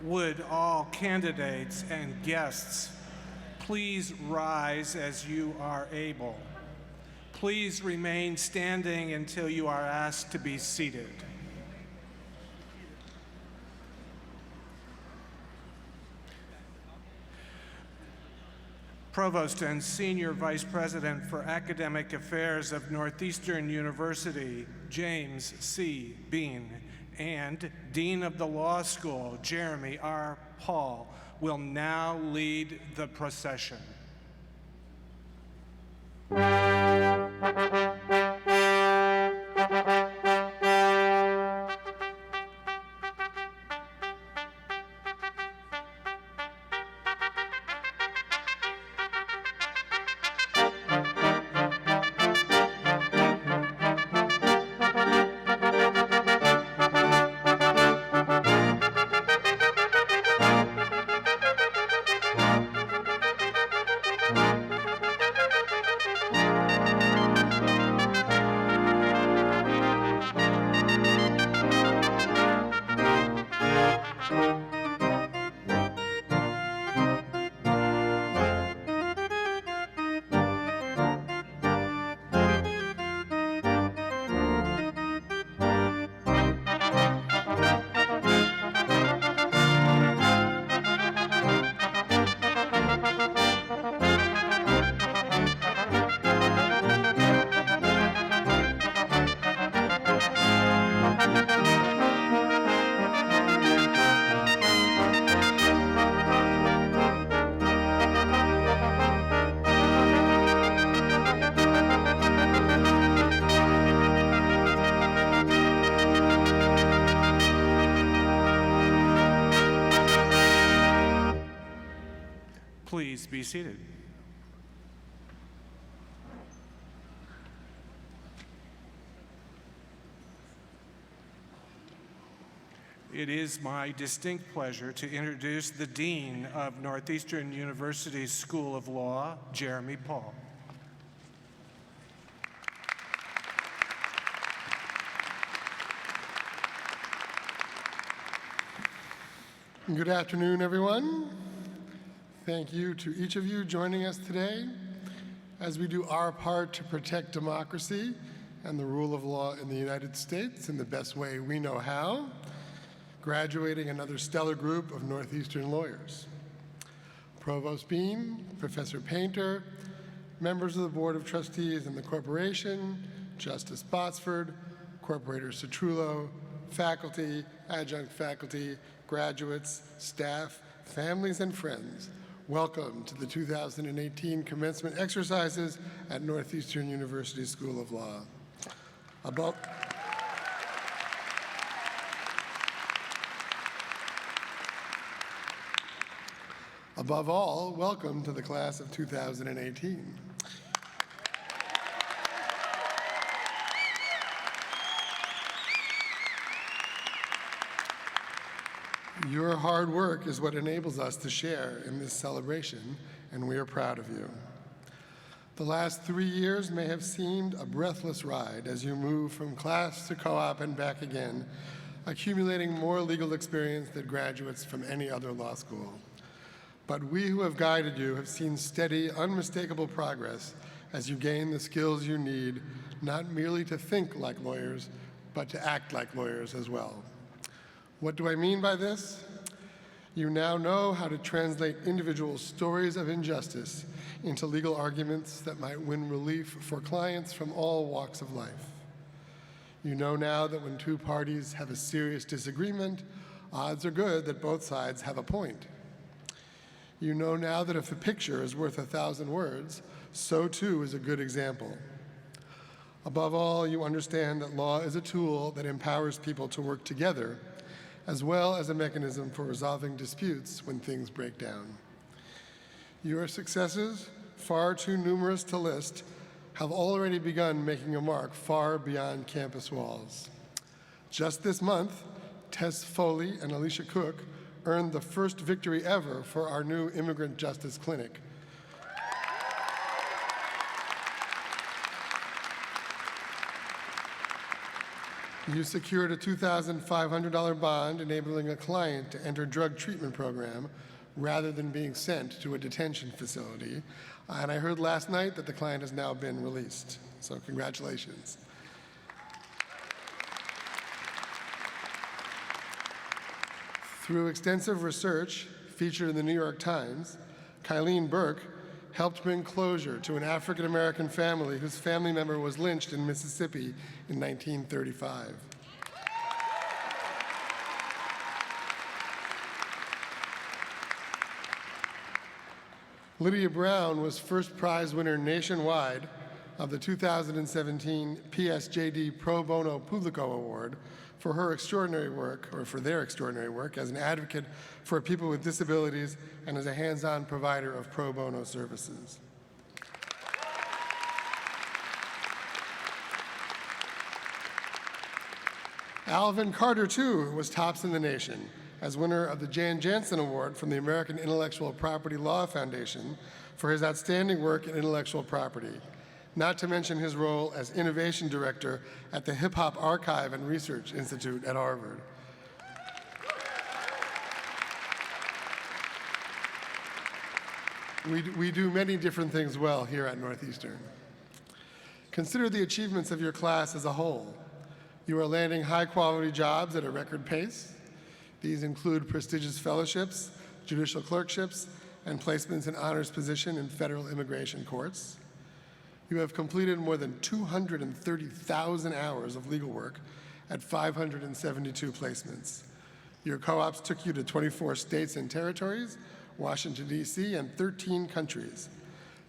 Would all candidates and guests please rise as you are able. Please remain standing until you are asked to be seated. Provost and Senior Vice President for Academic Affairs of Northeastern University, James C. Bean, and Dean of the Law School, Jeremy R. Paul, will now lead the procession. Please be seated. It is my distinct pleasure to introduce the Dean of Northeastern University's School of Law, Jeremy Paul. Good afternoon, everyone. Thank you to each of you joining us today as we do our part to protect democracy and the rule of law in the United States in the best way we know how, graduating another stellar group of Northeastern lawyers. Provost Bean, Professor Painter, members of the Board of Trustees and the Corporation, Justice Botsford, Corporator Citrullo, faculty, adjunct faculty, graduates, staff, families, and friends. Welcome to the 2018 commencement exercises at Northeastern University School of Law. Above all, welcome to the class of 2018. Your hard work is what enables us to share in this celebration, and we are proud of you. The last 3 years may have seemed a breathless ride as you move from class to co-op and back again, accumulating more legal experience than graduates from any other law school. But we who have guided you have seen steady, unmistakable progress as you gain the skills you need, not merely to think like lawyers, but to act like lawyers as well. What do I mean by this? You now know how to translate individual stories of injustice into legal arguments that might win relief for clients from all walks of life. You know now that when two parties have a serious disagreement, odds are good that both sides have a point. You know now that if a picture is worth 1,000 words, so too is a good example. Above all, you understand that law is a tool that empowers people to work together, as well as a mechanism for resolving disputes when things break down. Your successes, far too numerous to list, have already begun making a mark far beyond campus walls. Just this month, Tess Foley and Alicia Cook earned the first victory ever for our new Immigrant Justice Clinic. You secured a $2,500 bond enabling a client to enter a drug treatment program rather than being sent to a detention facility. And I heard last night that the client has now been released. So congratulations. Through extensive research featured in the New York Times, Kylene Burke helped bring closure to an African-American family whose family member was lynched in Mississippi in 1935. Lydia Brown was first prize winner nationwide of the 2017 PSJD Pro Bono Publico Award for her extraordinary work, or for their extraordinary work, as an advocate for people with disabilities and as a hands-on provider of pro bono services. Alvin Carter, too, was tops in the nation as winner of the Jan Jansen Award from the American Intellectual Property Law Foundation for his outstanding work in intellectual property, not to mention his role as Innovation Director at the Hip Hop Archive and Research Institute at Harvard. We do many different things well here at Northeastern. Consider the achievements of your class as a whole. You are landing high-quality jobs at a record pace. These include prestigious fellowships, judicial clerkships, and placements in honors position in federal immigration courts. You have completed more than 230,000 hours of legal work at 572 placements. Your co-ops took you to 24 states and territories, Washington, D.C., and 13 countries.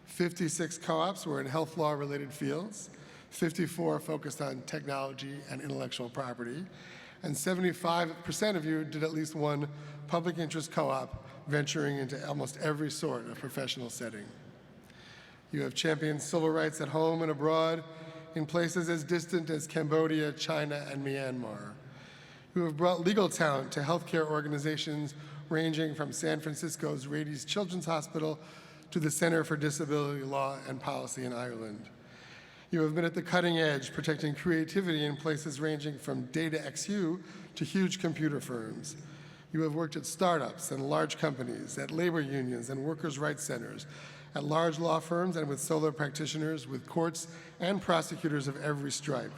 56 co-ops were in health law-related fields, 54 focused on technology and intellectual property, and 75% of you did at least one public interest co-op venturing into almost every sort of professional setting. You have championed civil rights at home and abroad in places as distant as Cambodia, China, and Myanmar. You have brought legal talent to healthcare organizations ranging from San Francisco's Rady's Children's Hospital to the Center for Disability Law and Policy in Ireland. You have been at the cutting edge, protecting creativity in places ranging from DataXU to huge computer firms. You have worked at startups and large companies, at labor unions and workers' rights centers, at large law firms and with solo practitioners, with courts and prosecutors of every stripe.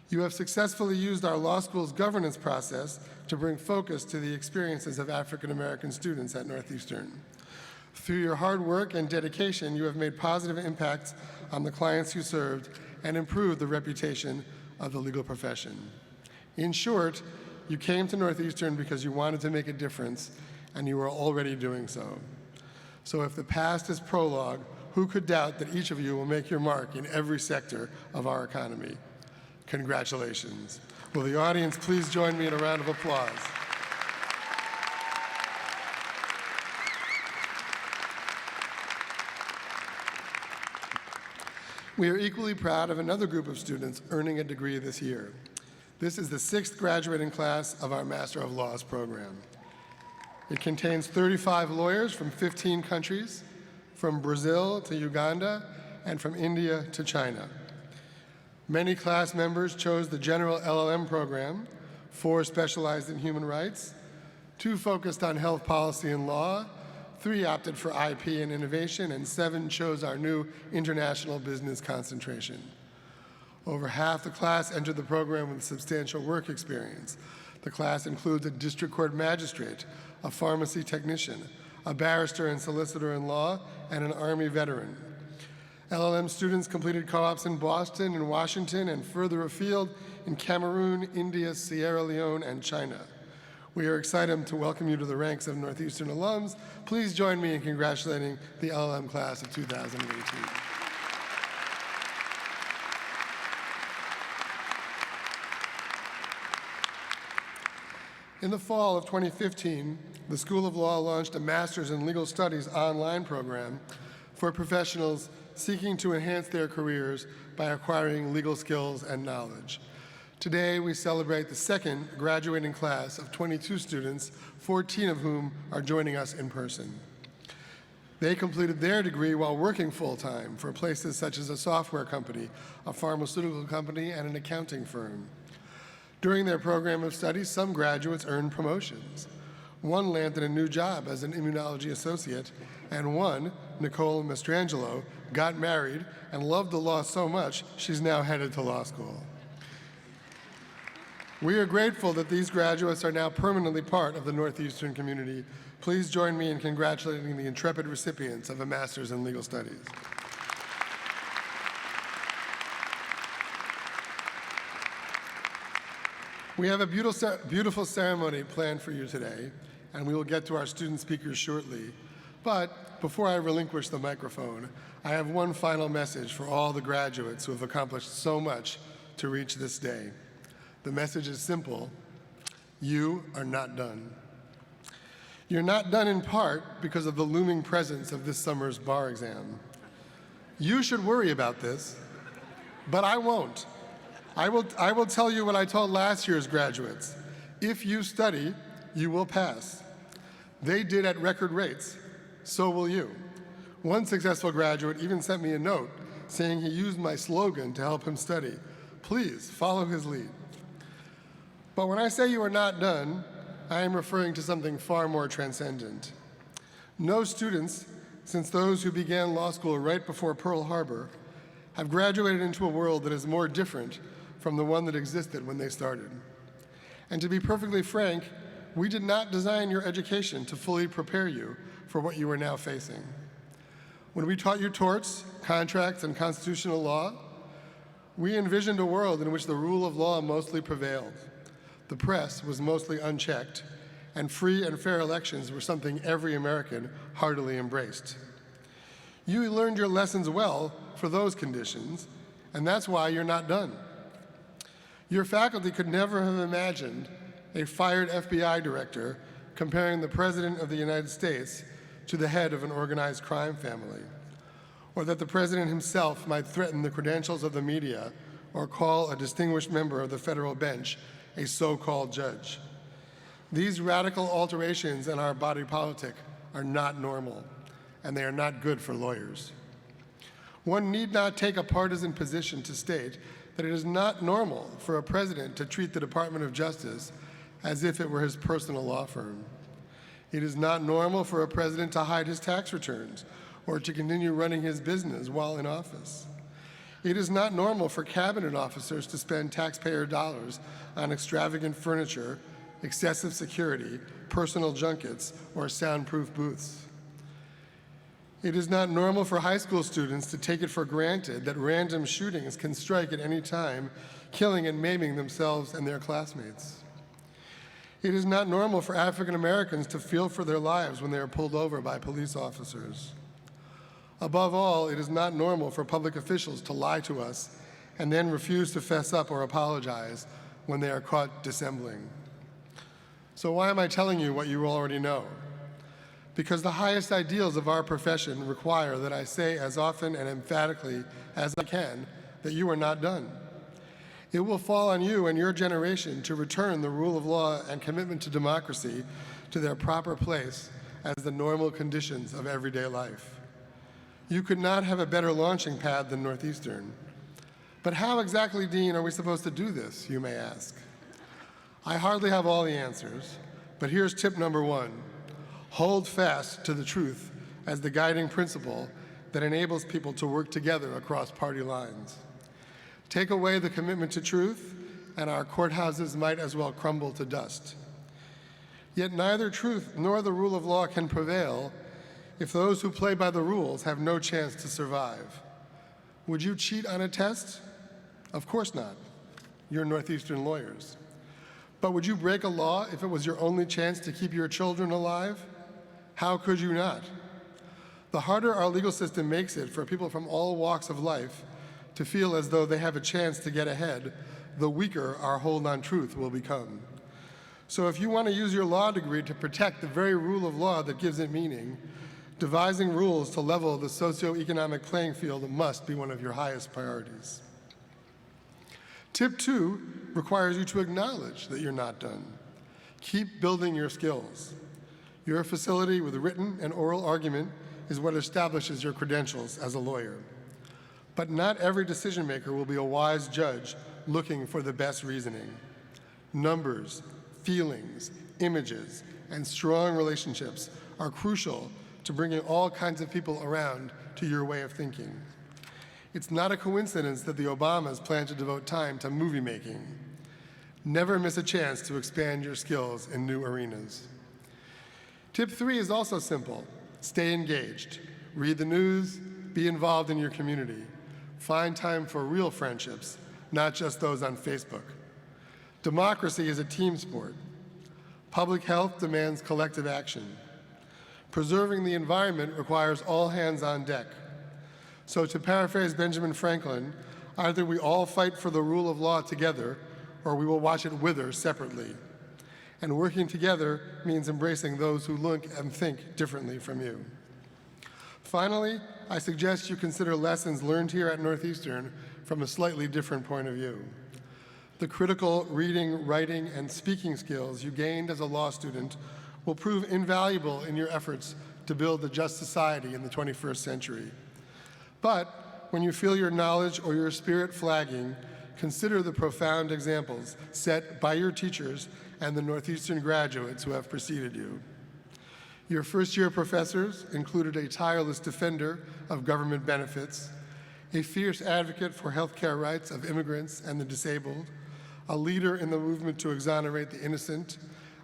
You have successfully used our law school's governance process to bring focus to the experiences of African American students at Northeastern. Through your hard work and dedication, you have made positive impacts on the clients you served and improved the reputation of the legal profession. In short, you came to Northeastern because you wanted to make a difference, and you are already doing so. So if the past is prologue, who could doubt that each of you will make your mark in every sector of our economy? Congratulations. Will the audience please join me in a round of applause? We are equally proud of another group of students earning a degree this year. This is the 6th graduating class of our Master of Laws program. It contains 35 lawyers from 15 countries, from Brazil to Uganda, and from India to China. Many class members chose the general LLM program, 4 specialized in human rights, 2 focused on health policy and law, 3 opted for IP and innovation, and 7 chose our new international business concentration. Over half the class entered the program with substantial work experience. The class includes a district court magistrate, a pharmacy technician, a barrister and solicitor in law, and an Army veteran. LLM students completed co-ops in Boston and Washington and further afield in Cameroon, India, Sierra Leone, and China. We are excited to welcome you to the ranks of Northeastern alums. Please join me in congratulating the LLM class of 2018. In the fall of 2015, the School of Law launched a Master's in Legal Studies online program for professionals seeking to enhance their careers by acquiring legal skills and knowledge. Today, we celebrate the 2nd graduating class of 22 students, 14 of whom are joining us in person. They completed their degree while working full-time for places such as a software company, a pharmaceutical company, and an accounting firm. During their program of study, some graduates earned promotions. One landed a new job as an immunology associate, and one, Nicole Mastrangelo, got married and loved the law so much she's now headed to law school. We are grateful that these graduates are now permanently part of the Northeastern community. Please join me in congratulating the intrepid recipients of a Master's in Legal Studies. We have a beautiful ceremony planned for you today, and we will get to our student speakers shortly. But before I relinquish the microphone, I have one final message for all the graduates who have accomplished so much to reach this day. The message is simple: you are not done. You're not done in part because of the looming presence of this summer's bar exam. You should worry about this, but I won't. I will tell you what I told last year's graduates. If you study, you will pass. They did at record rates. So will you. One successful graduate even sent me a note saying he used my slogan to help him study. Please follow his lead. But when I say you are not done, I am referring to something far more transcendent. No students, since those who began law school right before Pearl Harbor, have graduated into a world that is more different from the one that existed when they started. And to be perfectly frank, we did not design your education to fully prepare you for what you are now facing. When we taught you torts, contracts, and constitutional law, we envisioned a world in which the rule of law mostly prevailed. The press was mostly unchecked, and free and fair elections were something every American heartily embraced. You learned your lessons well for those conditions, and that's why you're not done. Your faculty could never have imagined a fired FBI director comparing the President of the United States to the head of an organized crime family, or that the President himself might threaten the credentials of the media or call a distinguished member of the federal bench a so-called judge. These radical alterations in our body politic are not normal, and they are not good for lawyers. One need not take a partisan position to state that it is not normal for a president to treat the Department of Justice as if it were his personal law firm. It is not normal for a president to hide his tax returns or to continue running his business while in office. It is not normal for cabinet officers to spend taxpayer dollars on extravagant furniture, excessive security, personal junkets, or soundproof booths. It is not normal for high school students to take it for granted that random shootings can strike at any time, killing and maiming themselves and their classmates. It is not normal for African Americans to feel for their lives when they are pulled over by police officers. Above all, it is not normal for public officials to lie to us and then refuse to fess up or apologize when they are caught dissembling. So why am I telling you what you already know? Because the highest ideals of our profession require that I say as often and emphatically as I can that you are not done. It will fall on you and your generation to return the rule of law and commitment to democracy to their proper place as the normal conditions of everyday life. You could not have a better launching pad than Northeastern. But how exactly, Dean, are we supposed to do this, you may ask? I hardly have all the answers, but here's tip number one. Hold fast to the truth as the guiding principle that enables people to work together across party lines. Take away the commitment to truth, and our courthouses might as well crumble to dust. Yet neither truth nor the rule of law can prevail if those who play by the rules have no chance to survive. Would you cheat on a test? Of course not. You're Northeastern lawyers. But would you break a law if it was your only chance to keep your children alive? How could you not? The harder our legal system makes it for people from all walks of life to feel as though they have a chance to get ahead, the weaker our hold on truth will become. So if you want to use your law degree to protect the very rule of law that gives it meaning, devising rules to level the socioeconomic playing field must be one of your highest priorities. Tip 2 requires you to acknowledge that you're not done. Keep building your skills. Your facility with written and oral argument is what establishes your credentials as a lawyer. But not every decision maker will be a wise judge looking for the best reasoning. Numbers, feelings, images, and strong relationships are crucial to bringing all kinds of people around to your way of thinking. It's not a coincidence that the Obamas plan to devote time to movie making. Never miss a chance to expand your skills in new arenas. Tip 3 is also simple. Stay engaged. Read the news, be involved in your community. Find time for real friendships, not just those on Facebook. Democracy is a team sport. Public health demands collective action. Preserving the environment requires all hands on deck. So to paraphrase Benjamin Franklin, either we all fight for the rule of law together, or we will watch it wither separately. And working together means embracing those who look and think differently from you. Finally, I suggest you consider lessons learned here at Northeastern from a slightly different point of view. The critical reading, writing, and speaking skills you gained as a law student will prove invaluable in your efforts to build a just society in the 21st century. But when you feel your knowledge or your spirit flagging, consider the profound examples set by your teachers and the Northeastern graduates who have preceded you. Your first-year professors included a tireless defender of government benefits, a fierce advocate for healthcare rights of immigrants and the disabled, a leader in the movement to exonerate the innocent,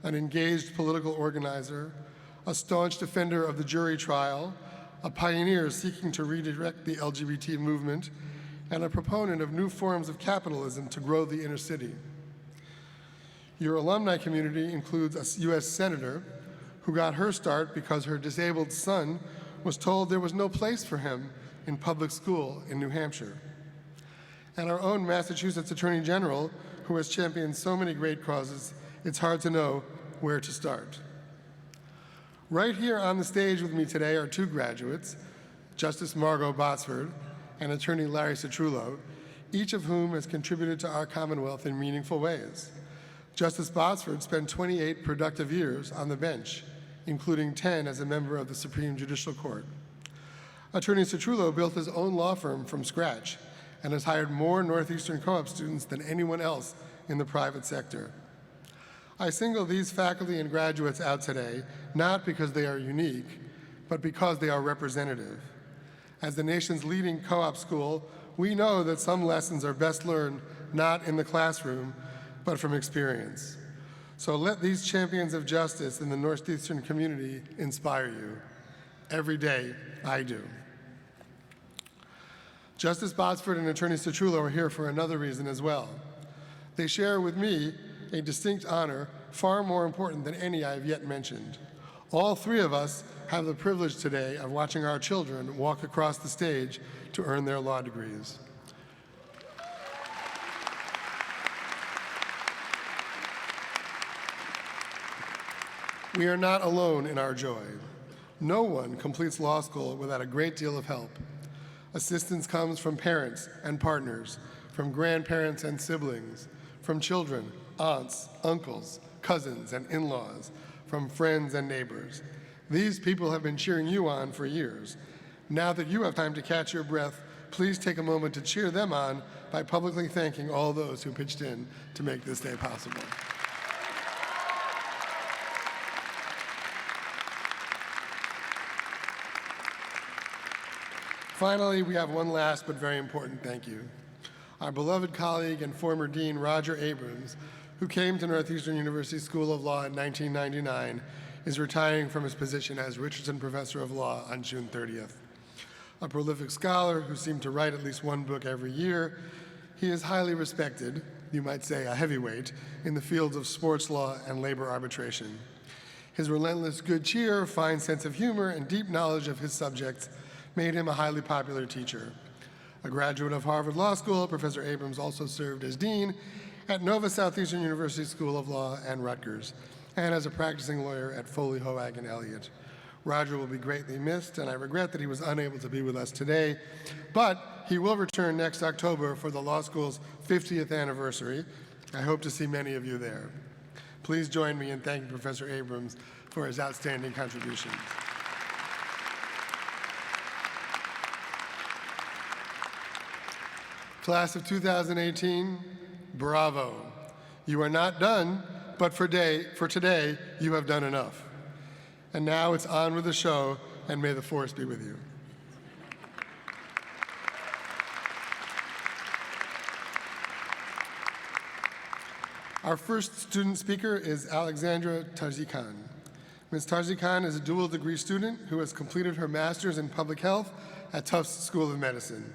an engaged political organizer, a staunch defender of the jury trial, a pioneer seeking to redirect the LGBT movement, and a proponent of new forms of capitalism to grow the inner city. Your alumni community includes a U.S. senator who got her start because her disabled son was told there was no place for him in public school in New Hampshire. And our own Massachusetts Attorney General, who has championed so many great causes, it's hard to know where to start. Right here on the stage with me today are two graduates, Justice Margot Botsford and Attorney Larry Citrullo, each of whom has contributed to our Commonwealth in meaningful ways. Justice Botsford spent 28 productive years on the bench, including 10 as a member of the Supreme Judicial Court. Attorney Citrullo built his own law firm from scratch and has hired more Northeastern co-op students than anyone else in the private sector. I single these faculty and graduates out today, not because they are unique, but because they are representative. As the nation's leading co-op school, we know that some lessons are best learned not in the classroom, but from experience. So let these champions of justice in the Northeastern community inspire you. Every day, I do. Justice Botsford and Attorney Citrullo are here for another reason as well. They share with me a distinct honor far more important than any I have yet mentioned. All three of us have the privilege today of watching our children walk across the stage to earn their law degrees. We are not alone in our joy. No one completes law school without a great deal of help. Assistance comes from parents and partners, from grandparents and siblings, from children, aunts, uncles, cousins, and in-laws, from friends and neighbors. These people have been cheering you on for years. Now that you have time to catch your breath, please take a moment to cheer them on by publicly thanking all those who pitched in to make this day possible. Finally, we have one last but very important thank you. Our beloved colleague and former Dean Roger Abrams, who came to Northeastern University School of Law in 1999, is retiring from his position as Richardson Professor of Law on June 30th. A prolific scholar who seemed to write at least one book every year, he is highly respected, you might say a heavyweight, in the fields of sports law and labor arbitration. His relentless good cheer, fine sense of humor, and deep knowledge of his subjects made him a highly popular teacher. A graduate of Harvard Law School, Professor Abrams also served as dean at Nova Southeastern University School of Law and Rutgers, and as a practicing lawyer at Foley, Hoag, and Elliott. Roger will be greatly missed, and I regret that he was unable to be with us today, but he will return next October for the law school's 50th anniversary. I hope to see many of you there. Please join me in thanking Professor Abrams for his outstanding contributions. Class of 2018, bravo. You are not done, but for today, you have done enough. And now it's on with the show, and may the force be with you. Our first student speaker is Alexandra Tarzikhan. Ms. Tarzikhan is a dual degree student who has completed her master's in public health at Tufts School of Medicine.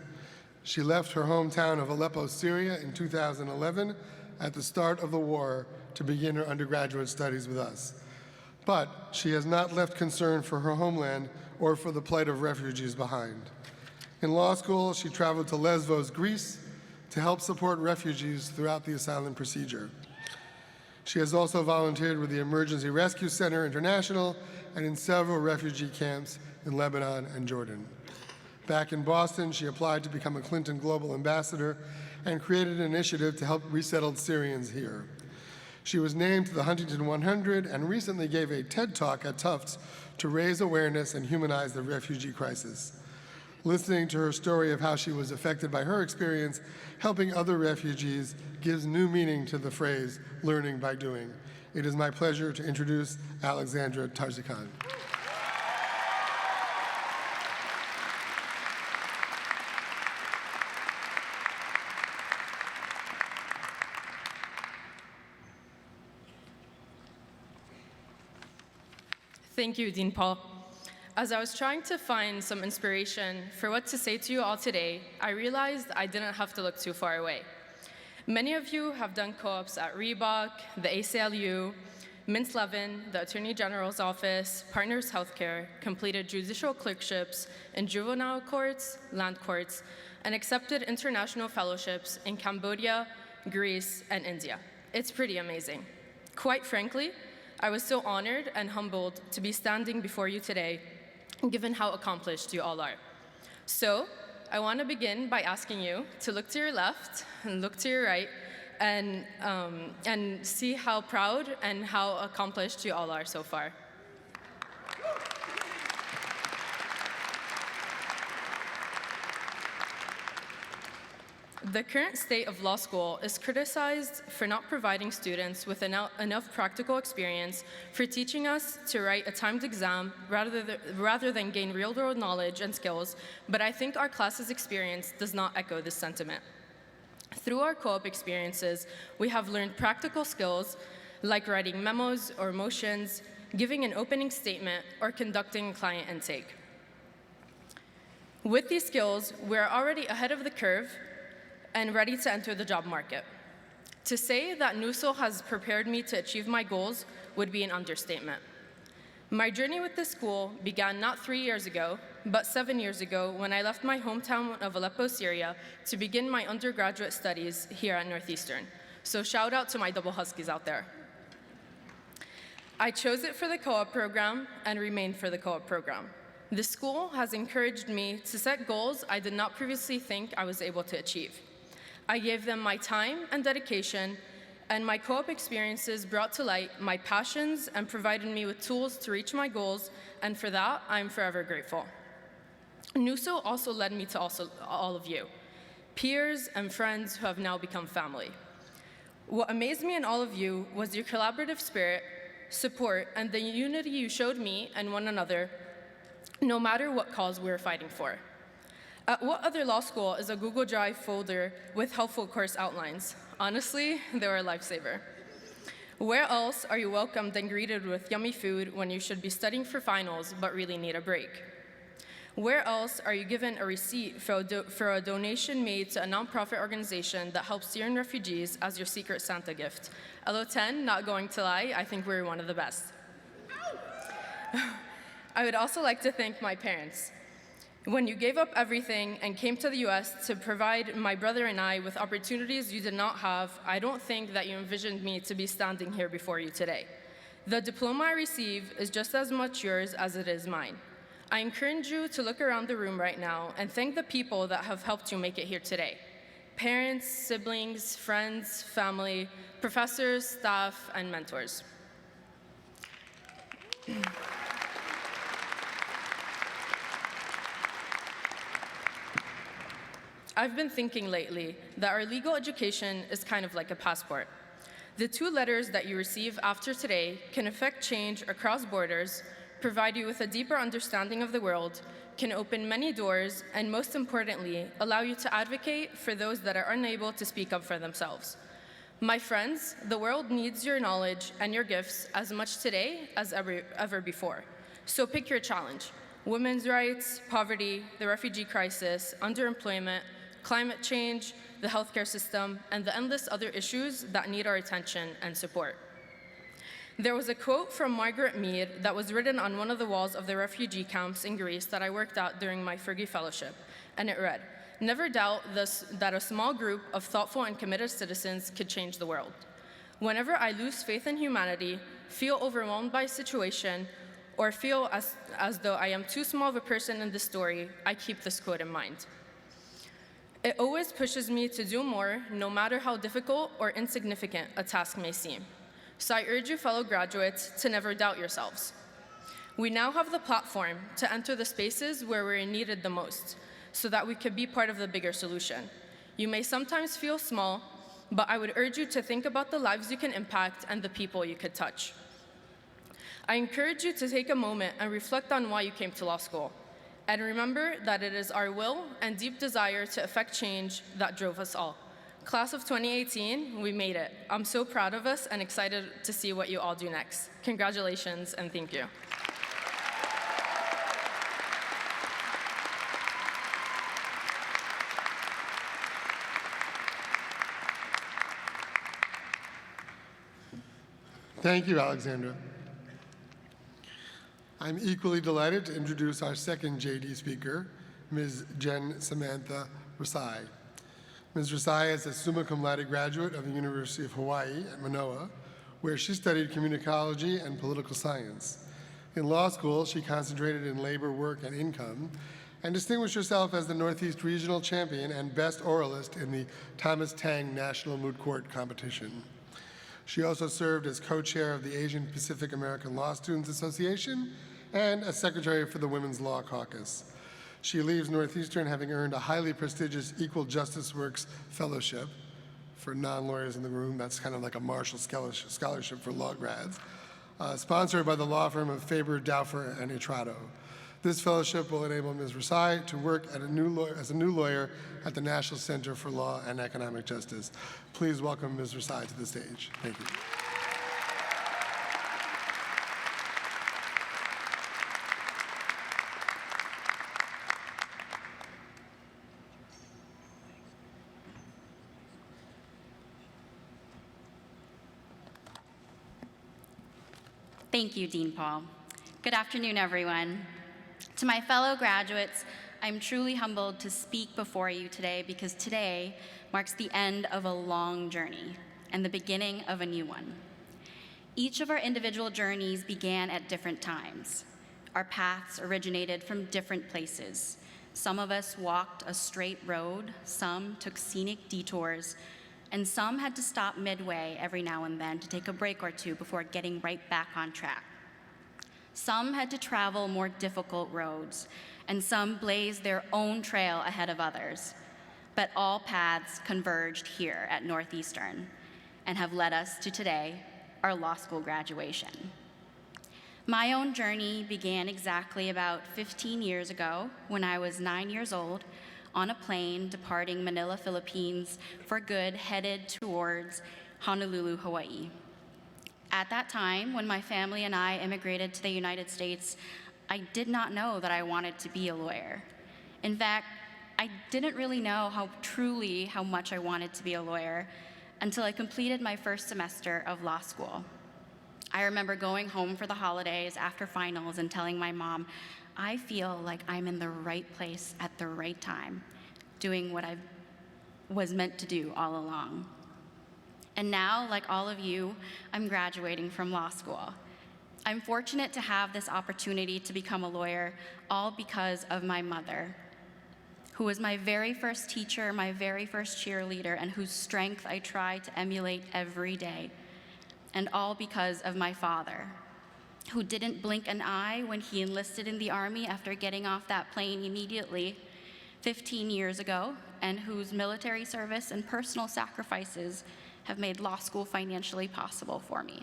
She left her hometown of Aleppo, Syria in 2011 at the start of the war to begin her undergraduate studies with us. But she has not left concern for her homeland or for the plight of refugees behind. In law school, she traveled to Lesbos, Greece, to help support refugees throughout the asylum procedure. She has also volunteered with the Emergency Rescue Center International and in several refugee camps in Lebanon and Jordan. Back in Boston, she applied to become a Clinton Global Ambassador and created an initiative to help resettled Syrians here. She was named to the Huntington 100 and recently gave a TED Talk at Tufts to raise awareness and humanize the refugee crisis. Listening to her story of how she was affected by her experience helping other refugees gives new meaning to the phrase, learning by doing. It is my pleasure to introduce Alexandra Tarzikhan. Thank you, Dean Paul. As I was trying to find some inspiration for what to say to you all today, I realized I didn't have to look too far away. Many of you have done co-ops at Reebok, the ACLU, Mintz Levin, the Attorney General's Office, Partners Healthcare, completed judicial clerkships in juvenile courts, land courts, and accepted international fellowships in Cambodia, Greece, and India. It's pretty amazing. Quite frankly, I was so honored and humbled to be standing before you today, given how accomplished you all are. So, I want to begin by asking you to look to your left and look to your right and see how proud and how accomplished you all are so far. The current state of law school is criticized for not providing students with enough practical experience, for teaching us to write a timed exam rather than gain real-world knowledge and skills, but I think our class's experience does not echo this sentiment. Through our co-op experiences, we have learned practical skills like writing memos or motions, giving an opening statement, or conducting a client intake. With these skills, we're already ahead of the curve and ready to enter the job market. To say that NUSO has prepared me to achieve my goals would be an understatement. My journey with this school began not 3 years ago, but 7 years ago when I left my hometown of Aleppo, Syria, to begin my undergraduate studies here at Northeastern. So shout out to my double Huskies out there. I chose it for the co-op program and remained for the co-op program. The school has encouraged me to set goals I did not previously think I was able to achieve. I gave them my time and dedication, and my co-op experiences brought to light my passions and provided me with tools to reach my goals, and for that, I'm forever grateful. NUSO also led me to all of you, peers and friends who have now become family. What amazed me in all of you was your collaborative spirit, support, and the unity you showed me and one another, no matter what cause we were fighting for. At what other law school is a Google Drive folder with helpful course outlines? Honestly, they were a lifesaver. Where else are you welcomed and greeted with yummy food when you should be studying for finals but really need a break? Where else are you given a receipt for a donation made to a nonprofit organization that helps Syrian refugees as your secret Santa gift? LO10, not going to lie, I think we're one of the best. I would also like to thank my parents. When you gave up everything and came to the US to provide my brother and I with opportunities you did not have, I don't think that you envisioned me to be standing here before you today. The diploma I receive is just as much yours as it is mine. I encourage you to look around the room right now and thank the people that have helped you make it here today. Parents, siblings, friends, family, professors, staff, and mentors. I've been thinking lately that our legal education is kind of like a passport. The 2 letters that you receive after today can affect change across borders, provide you with a deeper understanding of the world, can open many doors, and most importantly, allow you to advocate for those that are unable to speak up for themselves. My friends, the world needs your knowledge and your gifts as much today as ever before. So pick your challenge: women's rights, poverty, the refugee crisis, underemployment, climate change, the healthcare system, and the endless other issues that need our attention and support. There was a quote from Margaret Mead that was written on one of the walls of the refugee camps in Greece that I worked at during my Fergie Fellowship, and it read, "Never doubt that a small group of thoughtful and committed citizens could change the world. Whenever I lose faith in humanity, feel overwhelmed by a situation, or feel as though I am too small of a person in this story, I keep this quote in mind." It always pushes me to do more, no matter how difficult or insignificant a task may seem. So I urge you, fellow graduates, to never doubt yourselves. We now have the platform to enter the spaces where we're needed the most, so that we could be part of the bigger solution. You may sometimes feel small, but I would urge you to think about the lives you can impact and the people you could touch. I encourage you to take a moment and reflect on why you came to law school. And remember that it is our will and deep desire to effect change that drove us all. Class of 2018, we made it. I'm so proud of us and excited to see what you all do next. Congratulations and thank you. Thank you, Alexandra. I'm equally delighted to introduce our second JD speaker, Ms. Jen Samantha Richey. Ms. Richey is a summa cum laude graduate of the University of Hawaii at Manoa, where she studied communicology and political science. In law school, she concentrated in labor, work, and income, and distinguished herself as the Northeast Regional Champion and Best Oralist in the Thomas Tang National Moot Court Competition. She also served as co-chair of the Asian Pacific American Law Students Association and as secretary for the Women's Law Caucus. She leaves Northeastern having earned a highly prestigious Equal Justice Works Fellowship. For non-lawyers in the room, that's kind of like a Marshall Scholarship for law grads, sponsored by the law firm of Faber, Dauffer, and Etrado. This fellowship will enable Ms. Richey to work as a new lawyer at the National Center for Law and Economic Justice. Please welcome Ms. Richey to the stage. Thank you. Thank you, Dean Paul. Good afternoon, everyone. To my fellow graduates, I'm truly humbled to speak before you today because today marks the end of a long journey and the beginning of a new one. Each of our individual journeys began at different times. Our paths originated from different places. Some of us walked a straight road, some took scenic detours, and some had to stop midway every now and then to take a break or two before getting right back on track. Some had to travel more difficult roads, and some blazed their own trail ahead of others. But all paths converged here at Northeastern and have led us to today, our law school graduation. My own journey began exactly about 15 years ago when I was 9 years old on a plane departing Manila, Philippines for good, headed towards Honolulu, Hawaii. At that time, when my family and I immigrated to the United States, I did not know that I wanted to be a lawyer. In fact, I didn't really know how much I wanted to be a lawyer until I completed my first semester of law school. I remember going home for the holidays after finals and telling my mom, I feel like I'm in the right place at the right time, doing what I was meant to do all along. And now, like all of you, I'm graduating from law school. I'm fortunate to have this opportunity to become a lawyer, all because of my mother, who was my very first teacher, my very first cheerleader, and whose strength I try to emulate every day. And all because of my father, who didn't blink an eye when he enlisted in the Army after getting off that plane immediately 15 years ago, and whose military service and personal sacrifices have made law school financially possible for me.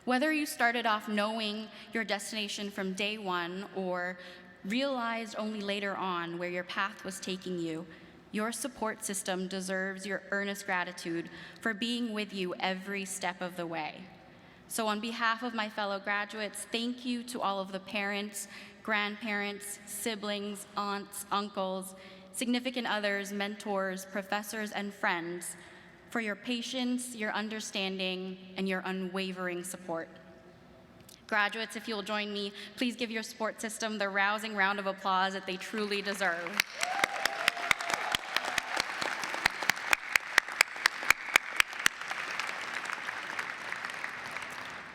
Whether you started off knowing your destination from day one or realized only later on where your path was taking you, your support system deserves your earnest gratitude for being with you every step of the way. So on behalf of my fellow graduates, thank you to all of the parents, grandparents, siblings, aunts, uncles, significant others, mentors, professors, and friends for your patience, your understanding, and your unwavering support. Graduates, if you'll join me, please give your support system the rousing round of applause that they truly deserve.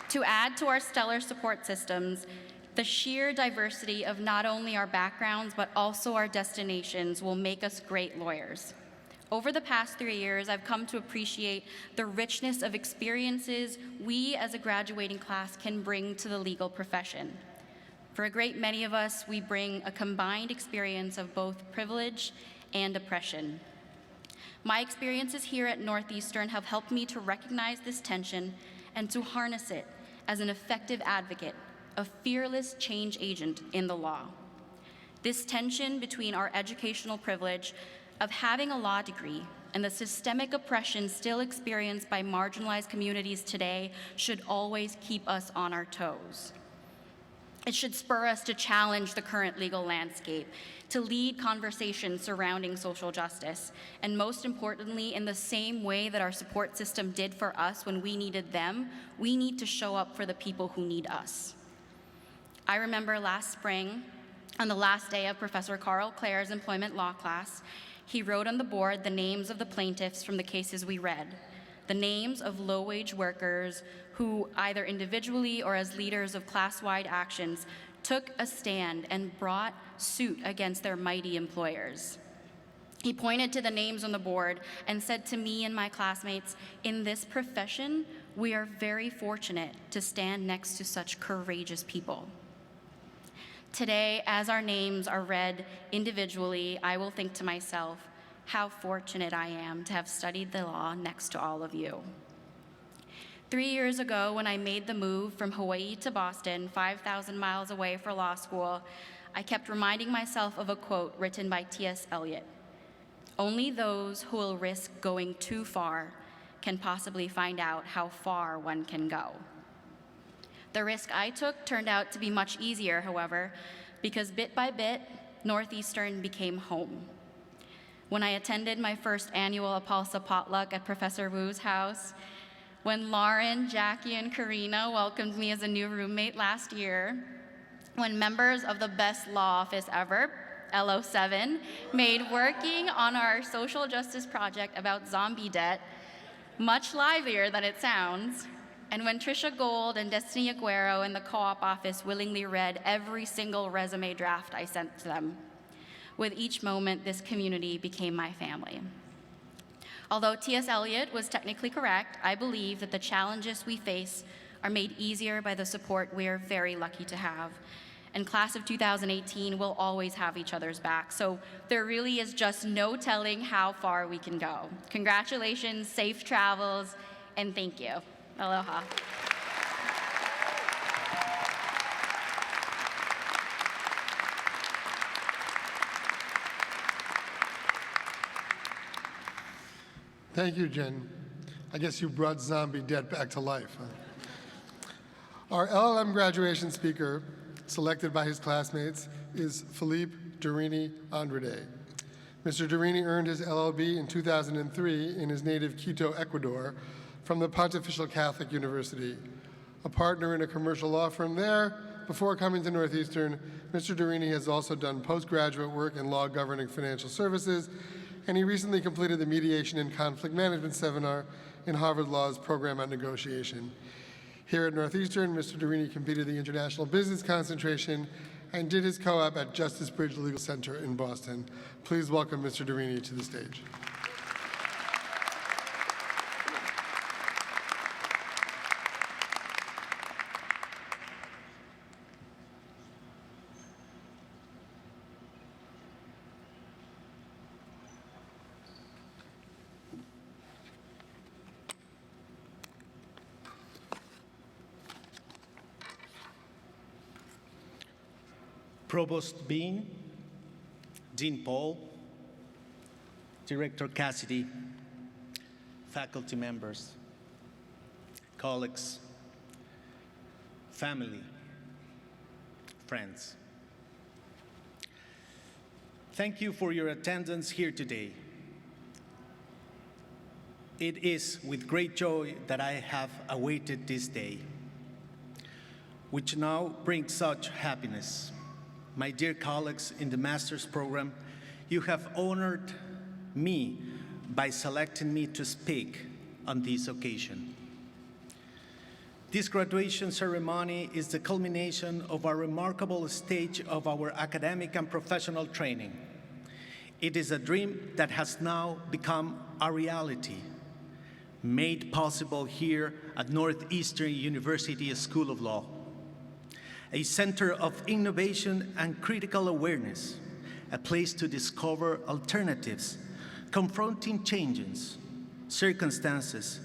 To add to our stellar support systems, the sheer diversity of not only our backgrounds, but also our destinations will make us great lawyers. Over the past 3 years, I've come to appreciate the richness of experiences we as a graduating class can bring to the legal profession. For a great many of us, we bring a combined experience of both privilege and oppression. My experiences here at Northeastern have helped me to recognize this tension and to harness it as an effective advocate, a fearless change agent in the law. This tension between our educational privilege of having a law degree and the systemic oppression still experienced by marginalized communities today should always keep us on our toes. It should spur us to challenge the current legal landscape, to lead conversations surrounding social justice, and most importantly, in the same way that our support system did for us when we needed them, we need to show up for the people who need us. I remember last spring, on the last day of Professor Carl Clare's employment law class, he wrote on the board the names of the plaintiffs from the cases we read, the names of low-wage workers who, either individually or as leaders of class-wide actions, took a stand and brought suit against their mighty employers. He pointed to the names on the board and said to me and my classmates, "In this profession, we are very fortunate to stand next to such courageous people." Today, as our names are read individually, I will think to myself, how fortunate I am to have studied the law next to all of you. 3 years ago, when I made the move from Hawaii to Boston, 5,000 miles away for law school, I kept reminding myself of a quote written by T.S. Eliot. "Only those who will risk going too far can possibly find out how far one can go." The risk I took turned out to be much easier, however, because bit by bit, Northeastern became home. When I attended my first annual Apalsa potluck at Professor Wu's house, when Lauren, Jackie, and Karina welcomed me as a new roommate last year, when members of the best law office ever, LO7, made working on our social justice project about zombie debt much livelier than it sounds, and when Trisha Gold and Destiny Aguero in the co-op office willingly read every single resume draft I sent to them. With each moment, this community became my family. Although T.S. Eliot was technically correct, I believe that the challenges we face are made easier by the support we are very lucky to have. And class of 2018 will always have each other's back, so there really is just no telling how far we can go. Congratulations, safe travels, and thank you. Aloha. Thank you, Jen. I guess you brought zombie debt back to life. Huh? Our LLM graduation speaker, selected by his classmates, is Philippe Durini Andrade. Mr. Durini earned his LLB in 2003 in his native Quito, Ecuador, from the Pontifical Catholic University. A partner in a commercial law firm there, before coming to Northeastern, Mr. Durini has also done postgraduate work in law governing financial services, and he recently completed the Mediation and Conflict Management Seminar in Harvard Law's program on negotiation. Here at Northeastern, Mr. Durini completed the International Business concentration and did his co-op at Justice Bridge Legal Center in Boston. Please welcome Mr. Durini to the stage. Provost Bean, Dean Paul, Director Cassidy, faculty members, colleagues, family, friends. Thank you for your attendance here today. It is with great joy that I have awaited this day, which now brings such happiness. My dear colleagues in the master's program, you have honored me by selecting me to speak on this occasion. This graduation ceremony is the culmination of a remarkable stage of our academic and professional training. It is a dream that has now become a reality, made possible here at Northeastern University School of Law, a center of innovation and critical awareness, a place to discover alternatives, confronting changes, circumstances,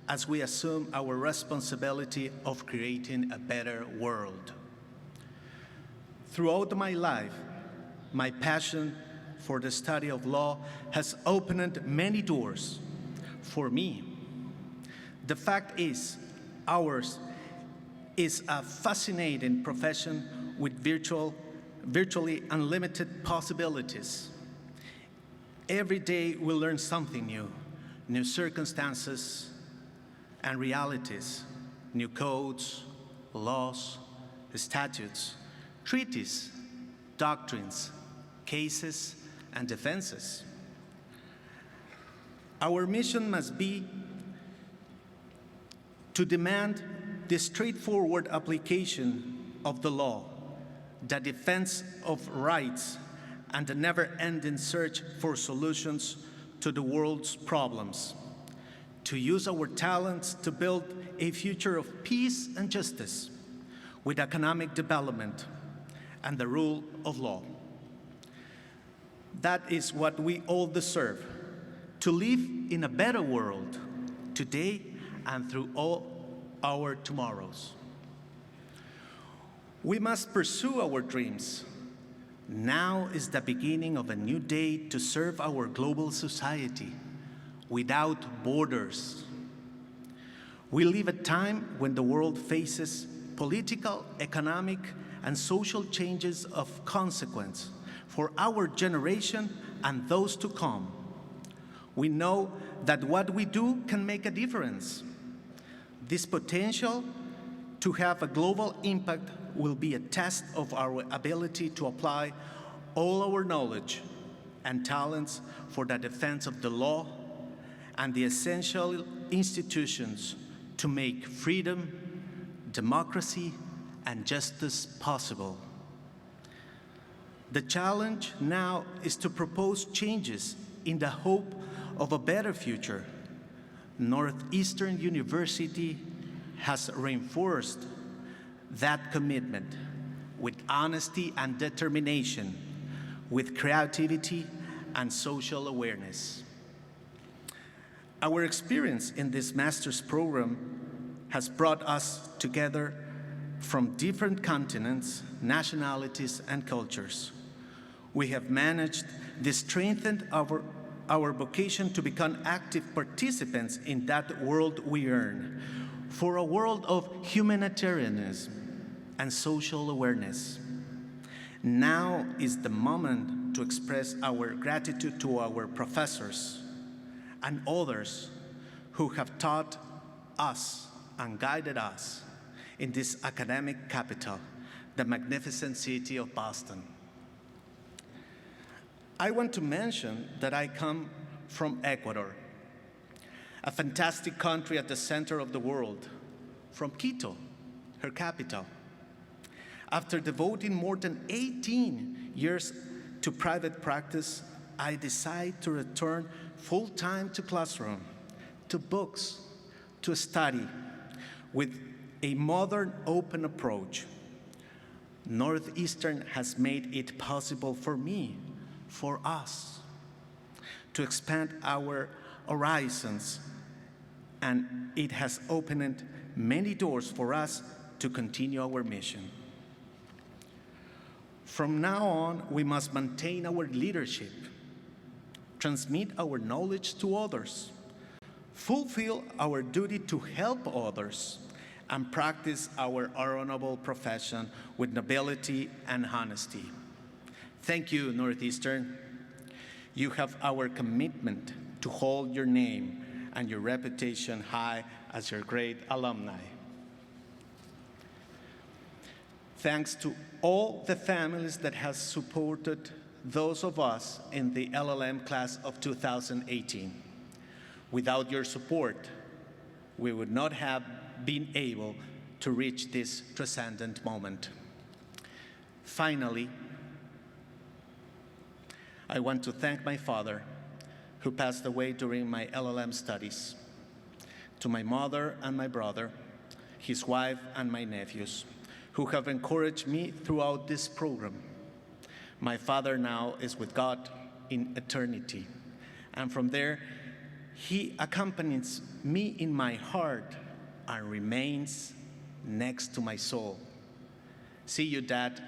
as we assume our responsibility of creating a better world. Throughout my life, my passion for the study of law has opened many doors for me. The fact is, ours is a fascinating profession with virtually unlimited possibilities. Every day we learn something new, new circumstances and realities, new codes, laws, statutes, treaties, doctrines, cases, and defenses. Our mission must be to demand the straightforward application of the law, the defense of rights, and the never-ending search for solutions to the world's problems, to use our talents to build a future of peace and justice with economic development and the rule of law. That is what we all deserve, to live in a better world today and through all our tomorrows. We must pursue our dreams. Now is the beginning of a new day to serve our global society without borders. We live at a time when the world faces political, economic, and social changes of consequence for our generation and those to come. We know that what we do can make a difference. This potential to have a global impact will be a test of our ability to apply all our knowledge and talents for the defense of the law and the essential institutions to make freedom, democracy, and justice possible. The challenge now is to propose changes in the hope of a better future. Northeastern University has reinforced that commitment with honesty and determination, with creativity and social awareness. Our experience in this master's program has brought us together from different continents, nationalities, and cultures. We have managed to strengthen our vocation to become active participants in that world we earn, for a world of humanitarianism and social awareness. Now is the moment to express our gratitude to our professors and others who have taught us and guided us in this academic capital, the magnificent city of Boston. I want to mention that I come from Ecuador, a fantastic country at the center of the world, from Quito, her capital. After devoting more than 18 years to private practice, I decided to return full-time to classroom, to books, to study, with a modern, open approach. Northeastern has made it possible for me, for us, to expand our horizons, and it has opened many doors for us to continue our mission. From now on, we must maintain our leadership, transmit our knowledge to others, fulfill our duty to help others, and practice our honorable profession with nobility and honesty. Thank you, Northeastern. You have our commitment to hold your name and your reputation high as your great alumni. Thanks to all the families that have supported those of us in the LLM class of 2018. Without your support, we would not have been able to reach this transcendent moment. Finally, I want to thank my father, who passed away during my LLM studies, to my mother and my brother, his wife and my nephews, who have encouraged me throughout this program. My father now is with God in eternity, and from there, he accompanies me in my heart and remains next to my soul. See you, Dad.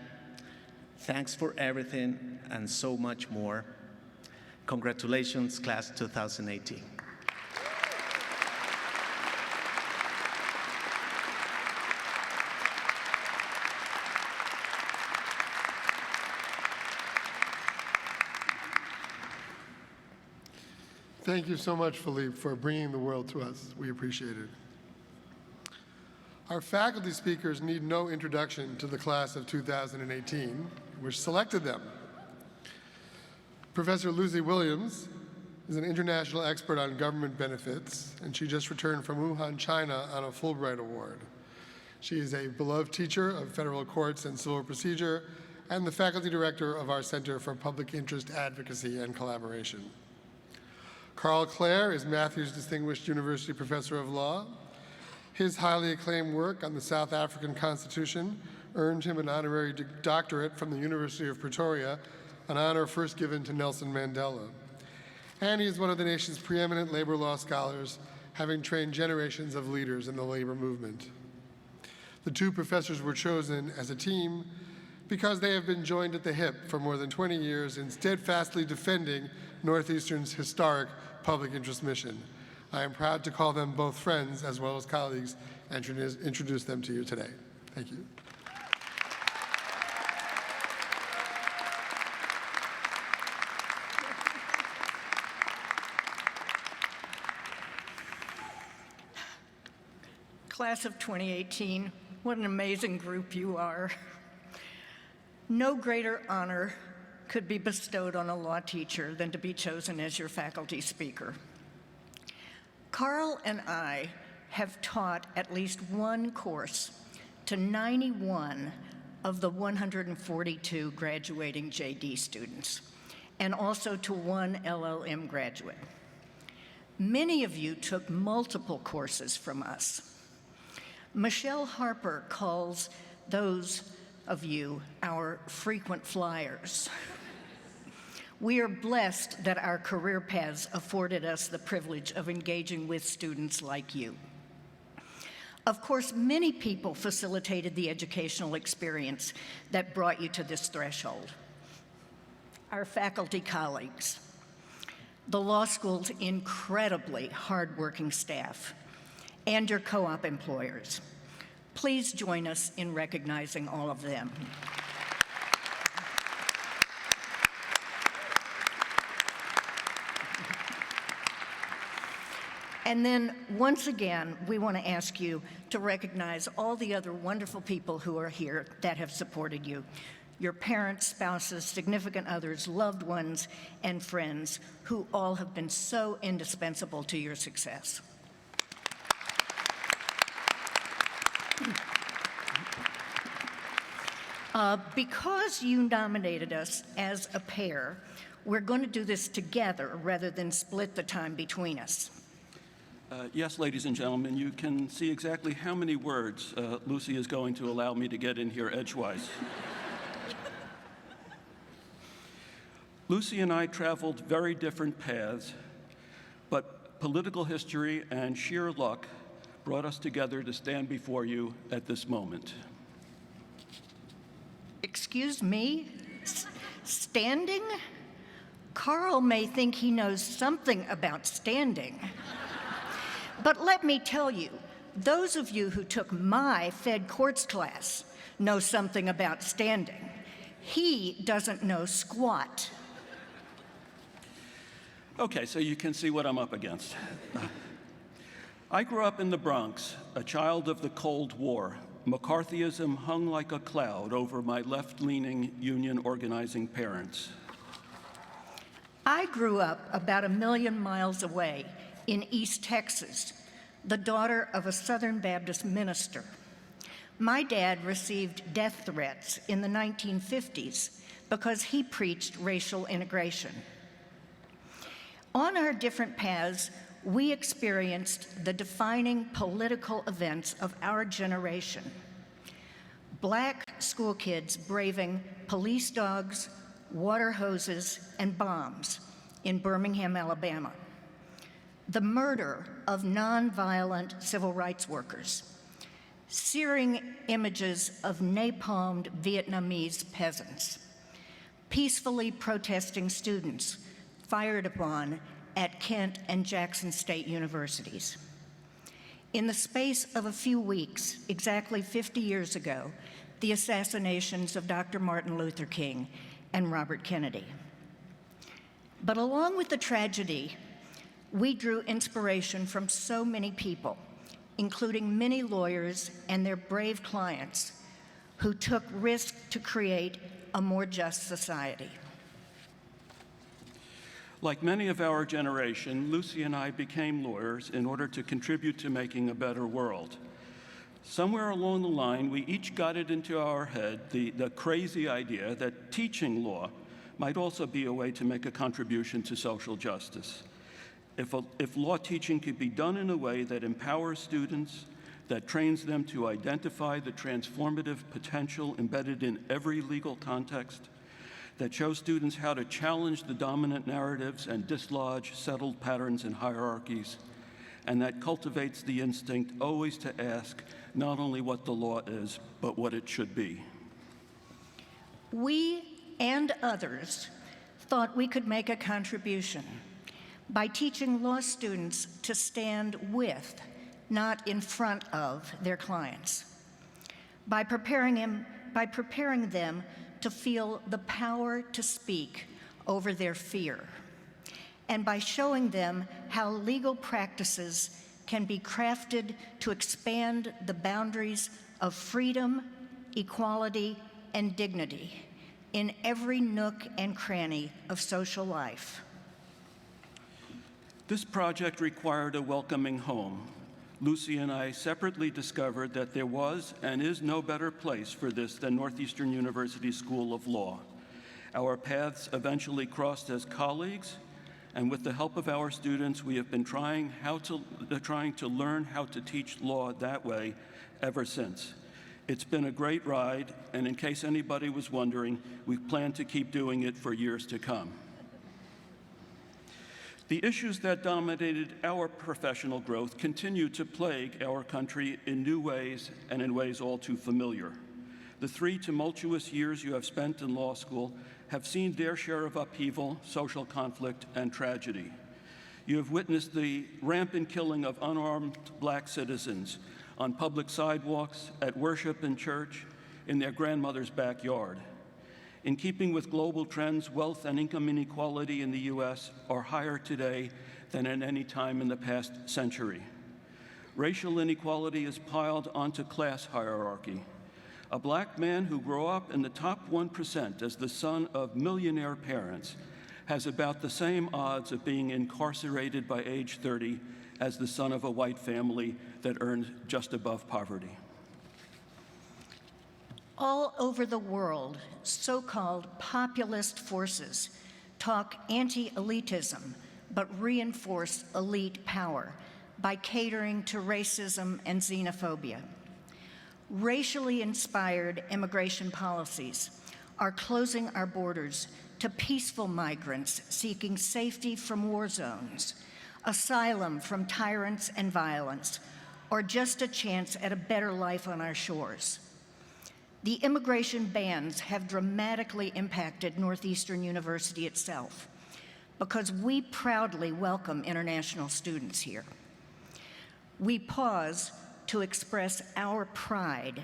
Thanks for everything and so much more. Congratulations, class 2018. Thank you so much, Philippe, for bringing the world to us. We appreciate it. Our faculty speakers need no introduction to the class of 2018, which selected them. Professor Lucy Williams is an international expert on government benefits, and she just returned from Wuhan, China on a Fulbright Award. She is a beloved teacher of federal courts and civil procedure and the faculty director of our Center for Public Interest Advocacy and Collaboration. Carl Clare is Matthews Distinguished University Professor of Law. His highly acclaimed work on the South African Constitution earned him an honorary doctorate from the University of Pretoria, an honor first given to Nelson Mandela. And he is one of the nation's preeminent labor law scholars, having trained generations of leaders in the labor movement. The two professors were chosen as a team because they have been joined at the hip for more than 20 years in steadfastly defending Northeastern's historic public interest mission. I am proud to call them both friends as well as colleagues and introduce them to you today. Thank you. Class of 2018, what an amazing group you are. No greater honor could be bestowed on a law teacher than to be chosen as your faculty speaker. Carl and I have taught at least one course to 91 of the 142 graduating JD students, and also to one LLM graduate. Many of you took multiple courses from us. Michelle Harper calls those of you our frequent flyers. We are blessed that our career paths afforded us the privilege of engaging with students like you. Of course, many people facilitated the educational experience that brought you to this threshold. Our faculty colleagues, the law school's incredibly hardworking staff, and your co-op employers. Please join us in recognizing all of them. And then, once again, we want to ask you to recognize all the other wonderful people who are here that have supported you. Your parents, spouses, significant others, loved ones, and friends who all have been so indispensable to your success. Because you nominated us as a pair, we're going to do this together rather than split the time between us. Yes, ladies and gentlemen, you can see exactly how many words Lucy is going to allow me to get in here edgewise. Lucy and I traveled very different paths, but political history and sheer luck brought us together to stand before you at this moment. Excuse me? standing? Carl may think he knows something about standing. But let me tell you, those of you who took my Fed Courts class know something about standing. He doesn't know squat. Okay, so you can see what I'm up against. I grew up in the Bronx, a child of the Cold War. McCarthyism hung like a cloud over my left-leaning union organizing parents. I grew up about 1 million miles away in East Texas, the daughter of a Southern Baptist minister. My dad received death threats in the 1950s because he preached racial integration. On our different paths, we experienced the defining political events of our generation. Black school kids braving police dogs, water hoses, and bombs in Birmingham, Alabama. The murder of nonviolent civil rights workers. Searing images of napalmed Vietnamese peasants. Peacefully protesting students fired upon at Kent and Jackson State universities. In the space of a few weeks, exactly 50 years ago, the assassinations of Dr. Martin Luther King and Robert Kennedy. But along with the tragedy, we drew inspiration from so many people, including many lawyers and their brave clients who took risks to create a more just society. Like many of our generation, Lucy and I became lawyers in order to contribute to making a better world. Somewhere along the line, we each got it into our head the crazy idea that teaching law might also be a way to make a contribution to social justice. If law teaching could be done in a way that empowers students, that trains them to identify the transformative potential embedded in every legal context, that shows students how to challenge the dominant narratives and dislodge settled patterns and hierarchies, and that cultivates the instinct always to ask not only what the law is, but what it should be. We and others thought we could make a contribution by teaching law students to stand with, not in front of, their clients, by preparing them to feel the power to speak over their fear, and by showing them how legal practices can be crafted to expand the boundaries of freedom, equality, and dignity in every nook and cranny of social life. This project required a welcoming home. Lucy and I separately discovered that there was and is no better place for this than Northeastern University School of Law. Our paths eventually crossed as colleagues, and with the help of our students, we have been trying to learn how to teach law that way ever since. It's been a great ride, and in case anybody was wondering, we plan to keep doing it for years to come. The issues that dominated our professional growth continue to plague our country in new ways and in ways all too familiar. The 3 tumultuous years you have spent in law school have seen their share of upheaval, social conflict, and tragedy. You have witnessed the rampant killing of unarmed Black citizens on public sidewalks, at worship in church, in their grandmother's backyard. In keeping with global trends, wealth and income inequality in the U.S. are higher today than at any time in the past century. Racial inequality is piled onto class hierarchy. A Black man who grew up in the top 1% as the son of millionaire parents has about the same odds of being incarcerated by age 30 as the son of a white family that earned just above poverty. All over the world, so-called populist forces talk anti-elitism, but reinforce elite power by catering to racism and xenophobia. Racially inspired immigration policies are closing our borders to peaceful migrants seeking safety from war zones, asylum from tyrants and violence, or just a chance at a better life on our shores. The immigration bans have dramatically impacted Northeastern University itself because we proudly welcome international students here. We pause to express our pride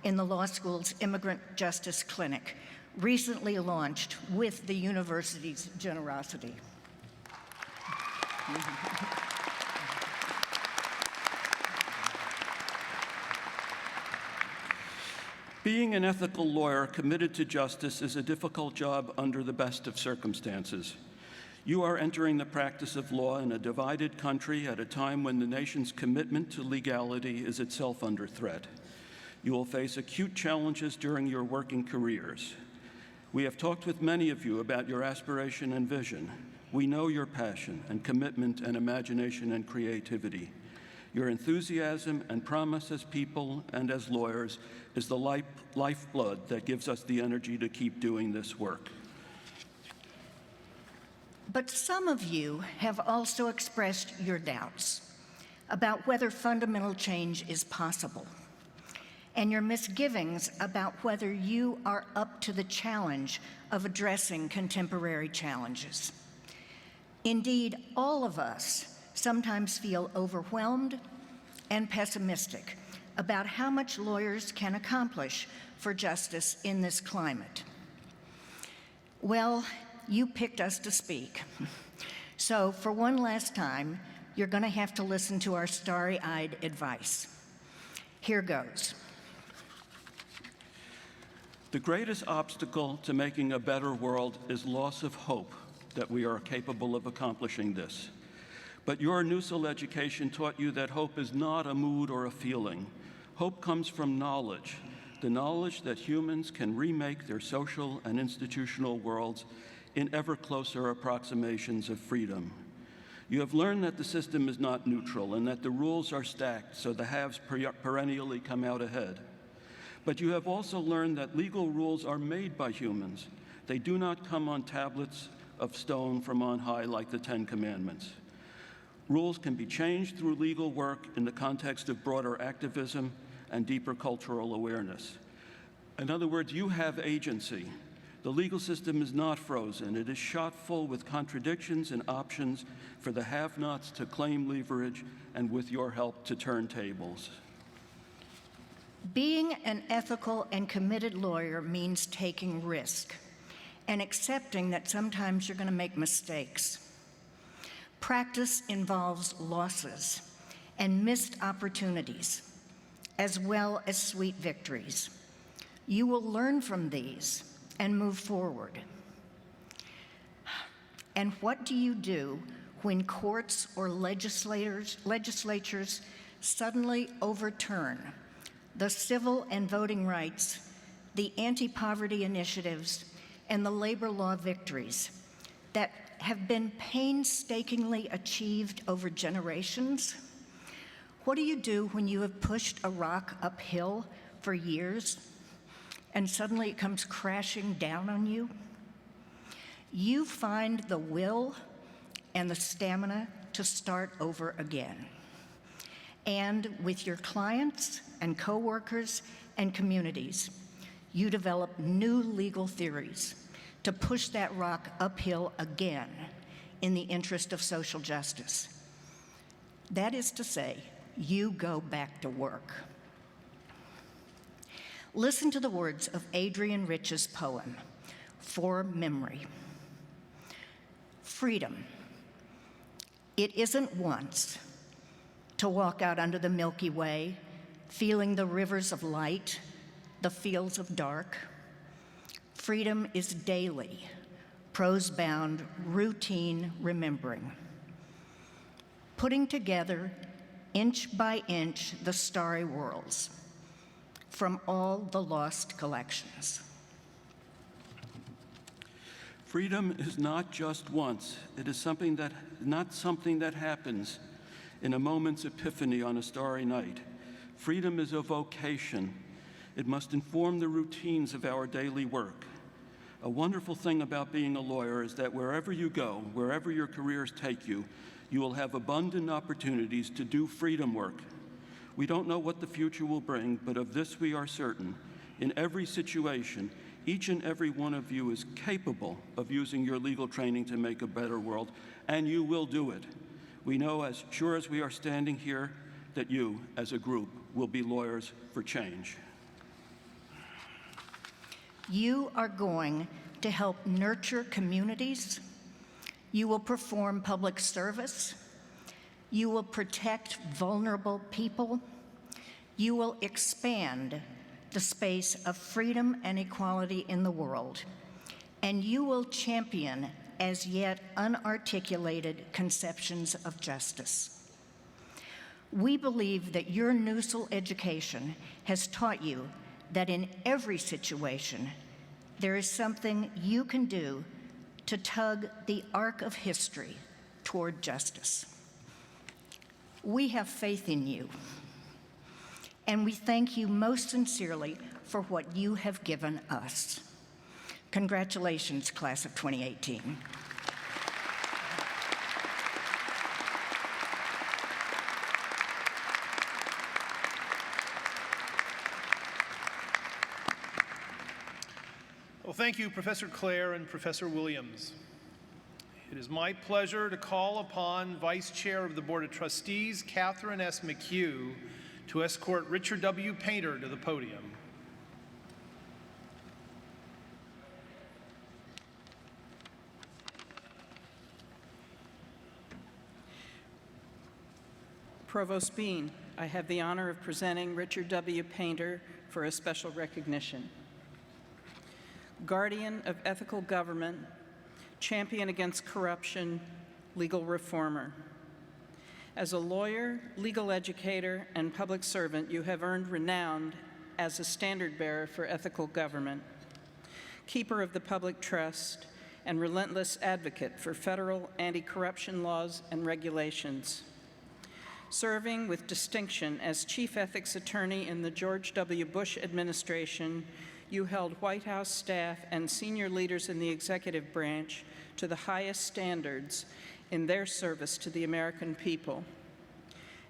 in the law school's Immigrant Justice Clinic, recently launched with the university's generosity. Being an ethical lawyer committed to justice is a difficult job under the best of circumstances. You are entering the practice of law in a divided country at a time when the nation's commitment to legality is itself under threat. You will face acute challenges during your working careers. We have talked with many of you about your aspiration and vision. We know your passion and commitment and imagination and creativity. Your enthusiasm and promise as people and as lawyers is the lifeblood that gives us the energy to keep doing this work. But some of you have also expressed your doubts about whether fundamental change is possible, and your misgivings about whether you are up to the challenge of addressing contemporary challenges. Indeed, all of us sometimes feel overwhelmed and pessimistic about how much lawyers can accomplish for justice in this climate. Well, you picked us to speak. So for one last time, you're going to have to listen to our starry-eyed advice. Here goes. The greatest obstacle to making a better world is loss of hope that we are capable of accomplishing this. But your NUSL education taught you that hope is not a mood or a feeling. Hope comes from knowledge, the knowledge that humans can remake their social and institutional worlds in ever closer approximations of freedom. You have learned that the system is not neutral and that the rules are stacked so the haves perennially come out ahead. But you have also learned that legal rules are made by humans. They do not come on tablets of stone from on high like the Ten Commandments. Rules can be changed through legal work in the context of broader activism and deeper cultural awareness. In other words, you have agency. The legal system is not frozen. It is shot full with contradictions and options for the have-nots to claim leverage and, with your help, to turn tables. Being an ethical and committed lawyer means taking risk and accepting that sometimes you're going to make mistakes. Practice involves losses and missed opportunities, as well as sweet victories. You will learn from these and move forward. And what do you do when courts or legislatures suddenly overturn the civil and voting rights, the anti-poverty initiatives, and the labor law victories that have been painstakingly achieved over generations? What do you do when you have pushed a rock uphill for years and suddenly it comes crashing down on you? You find the will and the stamina to start over again. And with your clients and coworkers and communities, you develop new legal theories to push that rock uphill again in the interest of social justice. That is to say, you go back to work. Listen to the words of Adrienne Rich's poem, For Memory. Freedom. It isn't once to walk out under the Milky Way, feeling the rivers of light, the fields of dark. Freedom is daily, prose-bound, routine remembering. Putting together, inch by inch, the starry worlds from all the lost collections. Freedom is not just once. It is not something that happens in a moment's epiphany on a starry night. Freedom is a vocation. It must inform the routines of our daily work. A wonderful thing about being a lawyer is that wherever you go, wherever your careers take you, you will have abundant opportunities to do freedom work. We don't know what the future will bring, but of this we are certain. In every situation, each and every one of you is capable of using your legal training to make a better world, and you will do it. We know, as sure as we are standing here, that you, as a group, will be lawyers for change. You are going to help nurture communities. You will perform public service. You will protect vulnerable people. You will expand the space of freedom and equality in the world. And you will champion as yet unarticulated conceptions of justice. We believe that your NUSL education has taught you that in every situation, there is something you can do to tug the arc of history toward justice. We have faith in you, and we thank you most sincerely for what you have given us. Congratulations, class of 2018. Well, thank you, Professor Clare and Professor Williams. It is my pleasure to call upon Vice Chair of the Board of Trustees, Catherine S. McHugh, to escort Richard W. Painter to the podium. Provost Bean, I have the honor of presenting Richard W. Painter for a special recognition. Guardian of ethical government, champion against corruption, legal reformer. As a lawyer, legal educator, and public servant, you have earned renown as a standard bearer for ethical government, keeper of the public trust, and relentless advocate for federal anti-corruption laws and regulations. Serving with distinction as Chief Ethics Attorney in the George W. Bush administration, you held White House staff and senior leaders in the executive branch to the highest standards in their service to the American people.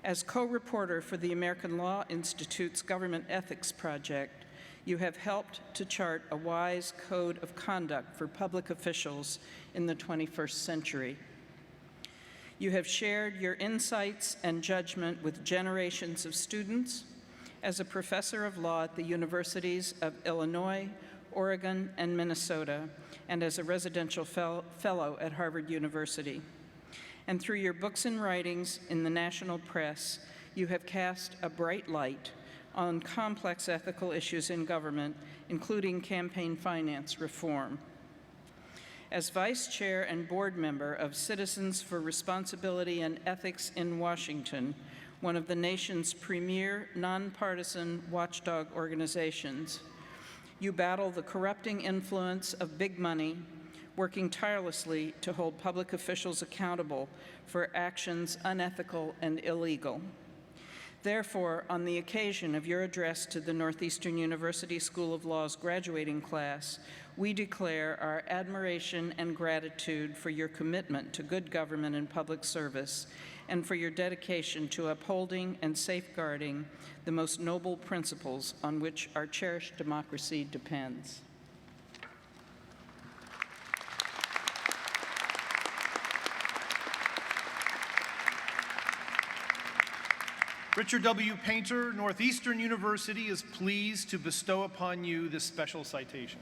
As co-reporter for the American Law Institute's Government Ethics Project, you have helped to chart a wise code of conduct for public officials in the 21st century. You have shared your insights and judgment with generations of students as a professor of law at the universities of Illinois, Oregon, and Minnesota, and as a residential fellow at Harvard University. And through your books and writings in the national press, you have cast a bright light on complex ethical issues in government, including campaign finance reform. As Vice Chair and Board Member of Citizens for Responsibility and Ethics in Washington, one of the nation's premier nonpartisan watchdog organizations, you battle the corrupting influence of big money, working tirelessly to hold public officials accountable for actions unethical and illegal. Therefore, on the occasion of your address to the Northeastern University School of Law's graduating class, we declare our admiration and gratitude for your commitment to good government and public service, and for your dedication to upholding and safeguarding the most noble principles on which our cherished democracy depends. Richard W. Painter, Northeastern University is pleased to bestow upon you this special citation.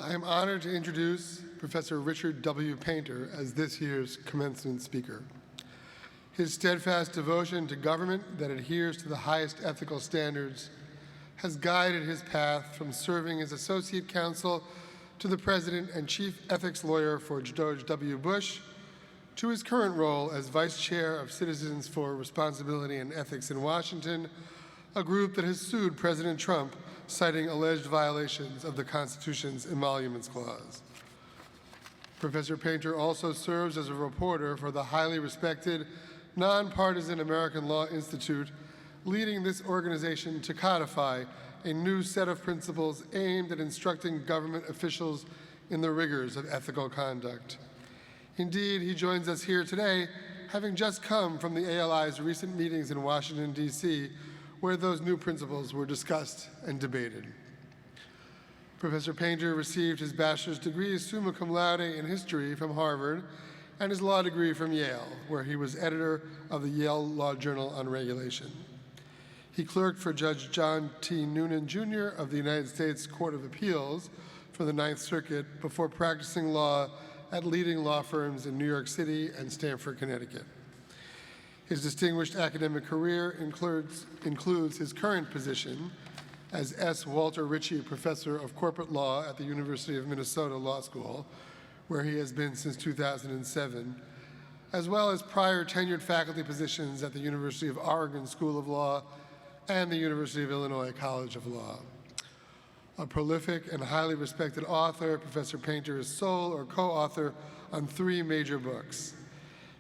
I am honored to introduce Professor Richard W. Painter as this year's commencement speaker. His steadfast devotion to government that adheres to the highest ethical standards has guided his path from serving as associate counsel to the President and Chief Ethics Lawyer for George W. Bush, to his current role as Vice Chair of Citizens for Responsibility and Ethics in Washington, a group that has sued President Trump citing alleged violations of the Constitution's Emoluments Clause. Professor Painter also serves as a reporter for the highly respected, nonpartisan American Law Institute, leading this organization to codify a new set of principles aimed at instructing government officials in the rigors of ethical conduct. Indeed, he joins us here today, having just come from the ALI's recent meetings in Washington, D.C., where those new principles were discussed and debated. Professor Painter received his bachelor's degree summa cum laude in history from Harvard and his law degree from Yale, where he was editor of the Yale Law Journal on Regulation. He clerked for Judge John T. Noonan, Jr. of the United States Court of Appeals for the Ninth Circuit before practicing law at leading law firms in New York City and Stamford, Connecticut. His distinguished academic career includes his current position as S. Walter Richey Professor of Corporate Law at the University of Minnesota Law School, where he has been since 2007, as well as prior tenured faculty positions at the University of Oregon School of Law and the University of Illinois College of Law. A prolific and highly respected author, Professor Painter is sole or co-author on 3 major books: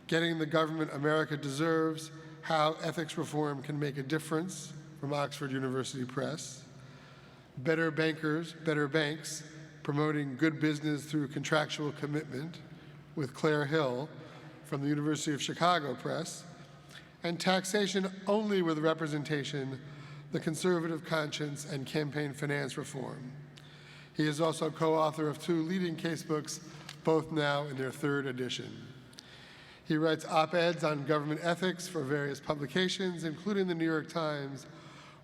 Getting the Government America Deserves, How Ethics Reform Can Make a Difference, from Oxford University Press; Better Bankers, Better Banks, Promoting Good Business Through Contractual Commitment, with Claire Hill, from the University of Chicago Press; and Taxation Only with Representation, The Conservative Conscience and Campaign Finance Reform. He is also co-author of 2 leading casebooks, both now in their 3rd edition. He writes op-eds on government ethics for various publications, including the New York Times,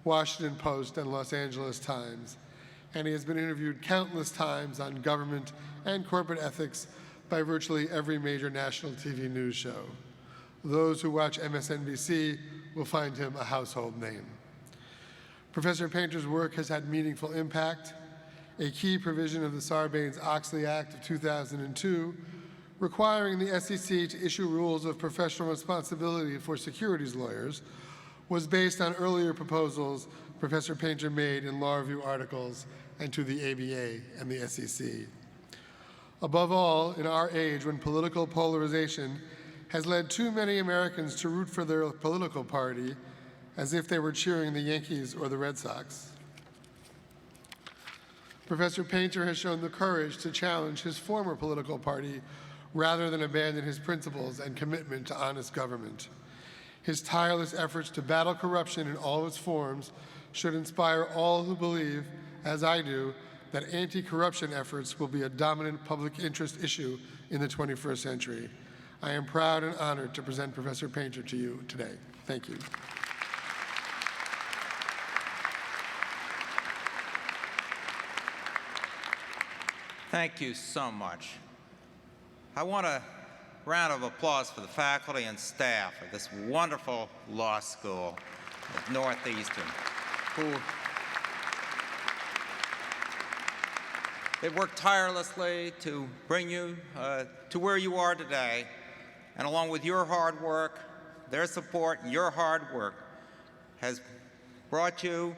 Washington Post, and Los Angeles Times, and he has been interviewed countless times on government and corporate ethics by virtually every major national TV news show. Those who watch MSNBC will find him a household name. Professor Painter's work has had meaningful impact. A key provision of the Sarbanes-Oxley Act of 2002, requiring the SEC to issue rules of professional responsibility for securities lawyers, was based on earlier proposals Professor Painter made in law review articles and to the ABA and the SEC. Above all, in our age when political polarization has led too many Americans to root for their political party as if they were cheering the Yankees or the Red Sox, Professor Painter has shown the courage to challenge his former political party rather than abandon his principles and commitment to honest government. His tireless efforts to battle corruption in all its forms should inspire all who believe, as I do, that anti-corruption efforts will be a dominant public interest issue in the 21st century. I am proud and honored to present Professor Painter to you today. Thank you. Thank you so much. I want a round of applause for the faculty and staff of this wonderful law school at Northeastern, who they worked tirelessly to bring you to where you are today, and along with your hard work, their support and your hard work has brought you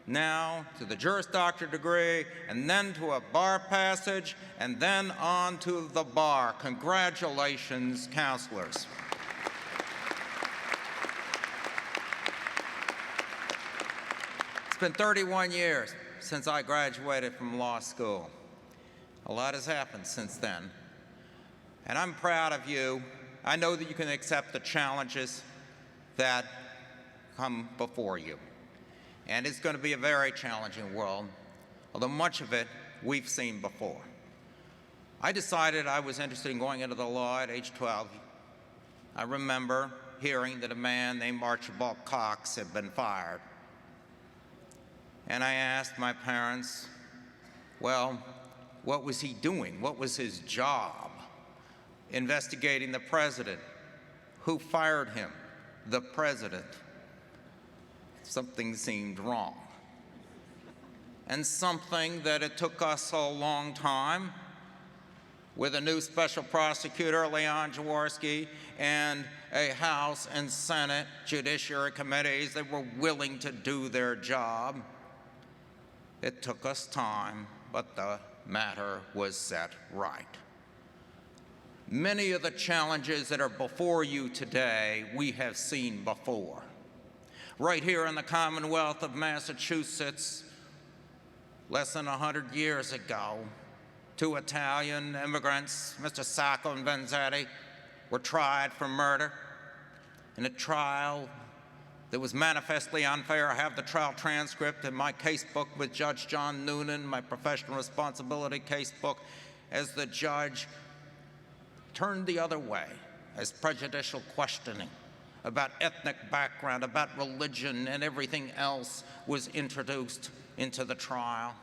now to the Juris Doctor degree, and then to a bar passage, and then on to the bar. Congratulations, counselors. It's been 31 years since I graduated from law school. A lot has happened since then, and I'm proud of you. I know that you can accept the challenges that come before you. And it's going to be a very challenging world, although much of it we've seen before. I decided I was interested in going into the law at age 12. I remember hearing that a man named Archibald Cox had been fired. And I asked my parents, well, what was he doing? What was his job? Investigating the president. Who fired him? The president. Something seemed wrong. and something that it took us a long time with a new special prosecutor, Leon Jaworski, and a House and Senate Judiciary Committees that were willing to do their job. It took us time, but the matter was set right. Many of the challenges that are before you today, we have seen before. Right here in the Commonwealth of Massachusetts, less than 100 years ago, 2 Italian immigrants, Mr. Sacco and Vanzetti, were tried for murder in a trial that was manifestly unfair. I have the trial transcript in my casebook with Judge John Noonan, my professional responsibility casebook, as the judge turned the other way as prejudicial questioning about ethnic background, about religion, and everything else was introduced into the trial.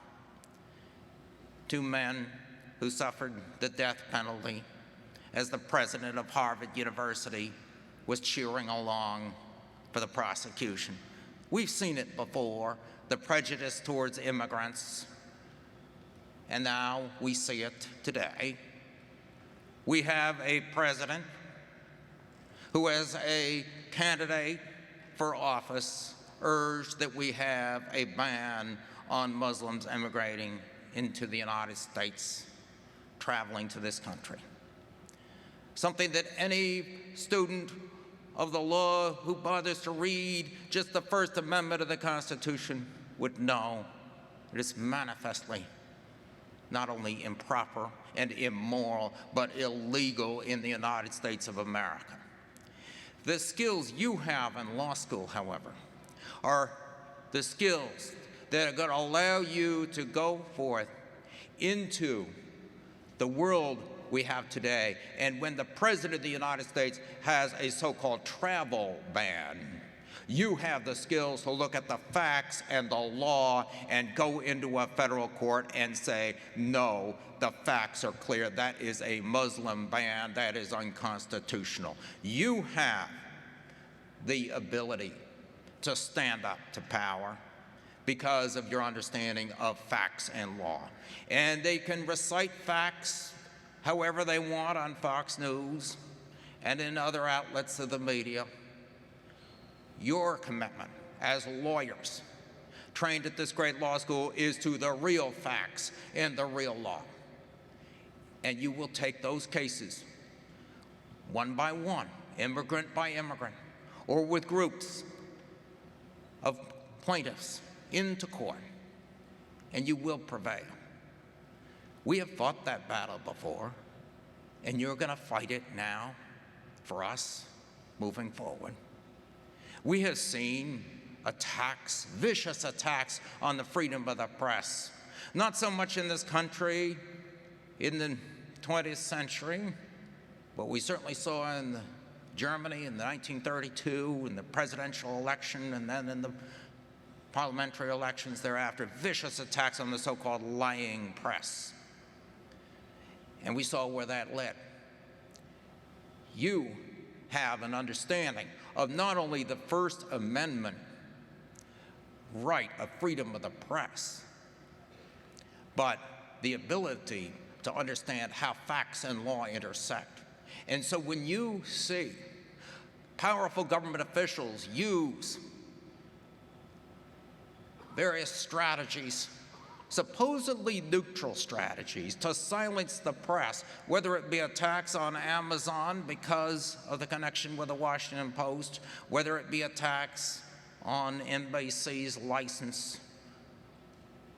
2 men who suffered the death penalty as the president of Harvard University was cheering along for the prosecution. We've seen it before, the prejudice towards immigrants, and now we see it today. We have a president who, as a candidate for office, urged that we have a ban on Muslims immigrating into the United States, traveling to this country. Something that any student of the law who bothers to read just the First Amendment of the Constitution would know it is manifestly not only improper and immoral, but illegal in the United States of America. The skills you have in law school, however, are the skills that are going to allow you to go forth into the world we have today. And when the President of the United States has a so-called travel ban, you have the skills to look at the facts and the law and go into a federal court and say, no, the facts are clear. That is a Muslim ban. That is unconstitutional. You have the ability to stand up to power because of your understanding of facts and law. And they can recite facts however they want on Fox News and in other outlets of the media. Your commitment as lawyers trained at this great law school is to the real facts and the real law. And you will take those cases one by one, immigrant by immigrant, or with groups of plaintiffs into court, and you will prevail. We have fought that battle before, and you're going to fight it now for us moving forward. We have seen attacks, vicious attacks on the freedom of the press, not so much in this country in the 20th century, but we certainly saw in Germany in 1932, in the presidential election, and then in the parliamentary elections thereafter, vicious attacks on the so-called lying press. And we saw where that led. You have an understanding of not only the First Amendment right of freedom of the press, but the ability to understand how facts and law intersect. And so when you see powerful government officials use various strategies, supposedly neutral strategies, to silence the press, whether it be attacks on Amazon because of the connection with the Washington Post, whether it be attacks on NBC's license,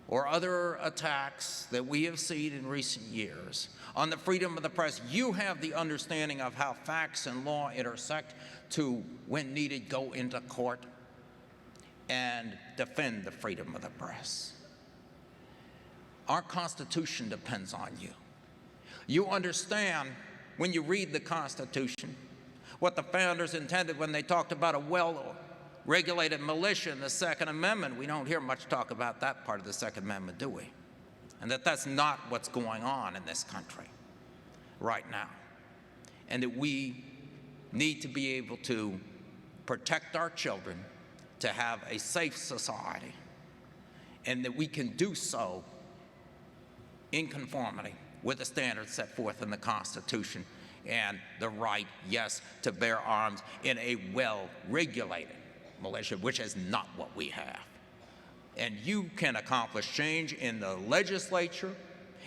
or other attacks that we have seen in recent years on the freedom of the press. You have the understanding of how facts and law intersect to, when needed, go into court and defend the freedom of the press. Our Constitution depends on you. You understand, when you read the Constitution, what the founders intended when they talked about a well-regulated militia in the Second Amendment. We don't hear much talk about that part of the Second Amendment, do we? And that's not what's going on in this country right now. And that we need to be able to protect our children, to have a safe society. and that we can do so in conformity with the standards set forth in the Constitution and the right, yes, to bear arms in a well-regulated militia, which is not what we have. And you can accomplish change in the legislature,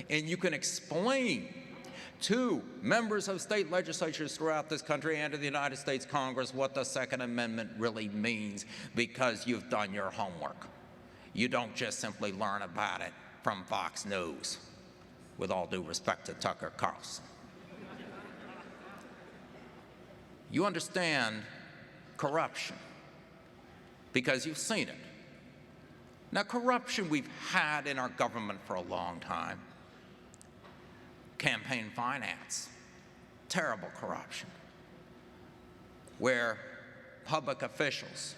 and you can explain to members of state legislatures throughout this country and to the United States Congress what the Second Amendment really means, because you've done your homework. You don't just simply learn about it from Fox News, with all due respect to Tucker Carlson. You understand corruption because you've seen it. Now, corruption we've had in our government for a long time. Campaign finance, terrible corruption, where public officials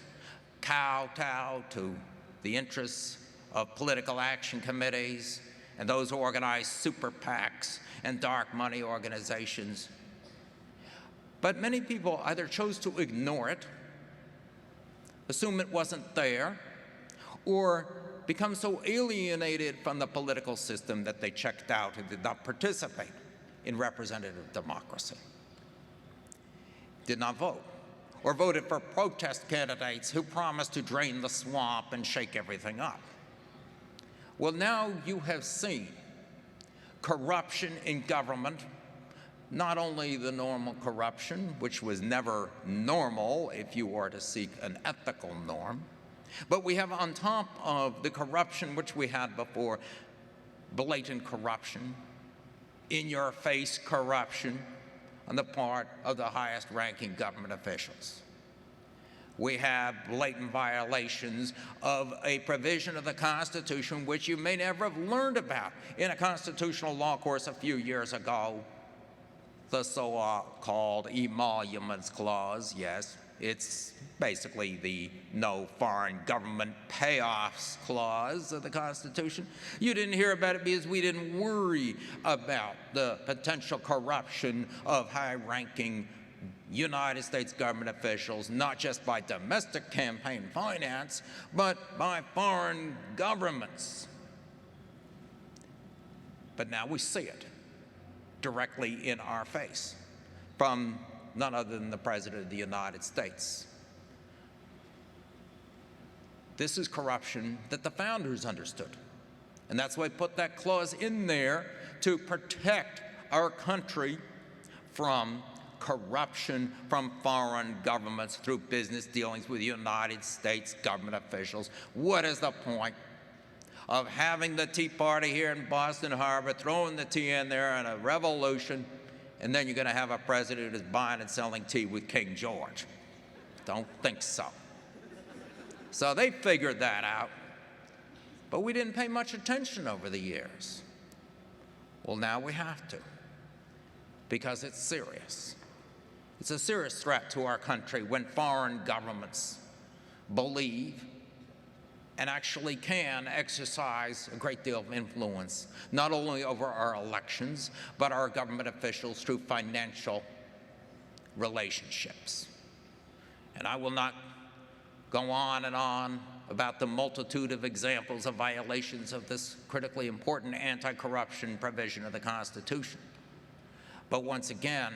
kowtow to the interests of political action committees and those who organize super PACs and dark money organizations. But many people either chose to ignore it, assume it wasn't there, or become so alienated from the political system that they checked out and did not participate in representative democracy, did not vote, or voted for protest candidates who promised to drain the swamp and shake everything up. Well, now you have seen corruption in government, not only the normal corruption, which was never normal if you are to seek an ethical norm, but we have on top of the corruption which we had before, blatant corruption, in-your-face corruption on the part of the highest-ranking government officials. We have blatant violations of a provision of the Constitution which you may never have learned about in a constitutional law course a few years ago, the so-called Emoluments Clause. Yes, it's basically the no foreign government payoffs clause of the Constitution. You didn't hear about it because we didn't worry about the potential corruption of high-ranking United States government officials, not just by domestic campaign finance, but by foreign governments. But now we see it directly in our face from none other than the President of the United States. This is corruption that the founders understood. And that's why I put that clause in there to protect our country from corruption from foreign governments through business dealings with United States government officials. What is the point of having the Tea Party here in Boston Harbor, throwing the tea in there in a revolution, and then you're going to have a president who's buying and selling tea with King George? Don't think so. So they figured that out, but we didn't pay much attention over the years. Well, now we have to, because it's serious. It's a serious threat to our country when foreign governments believe and actually can exercise a great deal of influence, not only over our elections, but our government officials through financial relationships. And I will not go on and on about the multitude of examples of violations of this critically important anti-corruption provision of the Constitution. But once again,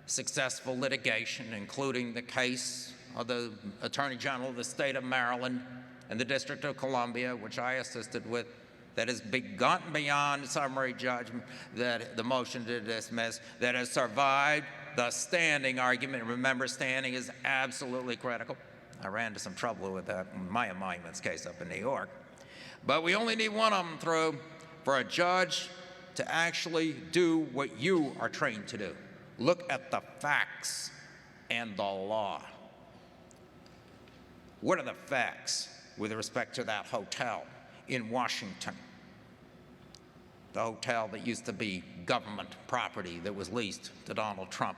successful litigation, including the case of the Attorney General of the state of Maryland and the District of Columbia, which I assisted with, that has gotten beyond summary judgment, that the motion to dismiss, that has survived the standing argument. Remember, standing is absolutely critical. I ran into some trouble with that in my emoluments case up in New York. But we only need one of them through for a judge to actually do what you are trained to do. Look at the facts and the law. What are the facts with respect to that hotel in Washington? The hotel that used to be government property that was leased to Donald Trump.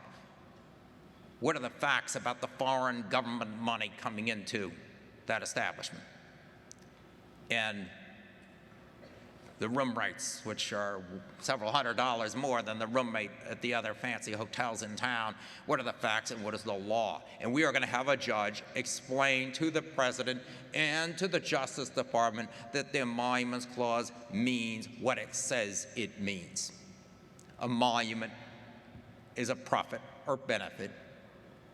What are the facts about the foreign government money coming into that establishment? And the room rates, which are several $100s more than the room rate at the other fancy hotels in town. What are the facts and what is the law? And we are going to have a judge explain to the President and to the Justice Department that the Emoluments Clause means what it says it means. Emolument is a profit or benefit,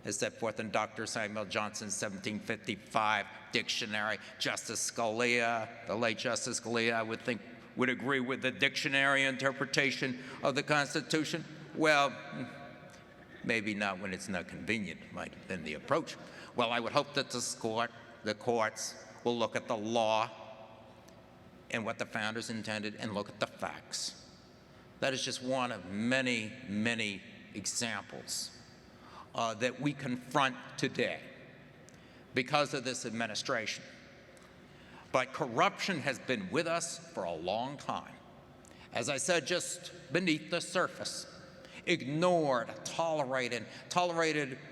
as set forth in Dr. Samuel Johnson's 1755 dictionary. Justice Scalia, the late Justice Scalia, I would think, would agree with the dictionary interpretation of the Constitution. Well, maybe not when it's not convenient, might have been the approach. Well, I would hope that the courts will look at the law and what the founders intended and look at the facts. That is just one of many, many examples that we confront today because of this administration. But corruption has been with us for a long time. As I said, just beneath the surface, ignored, tolerated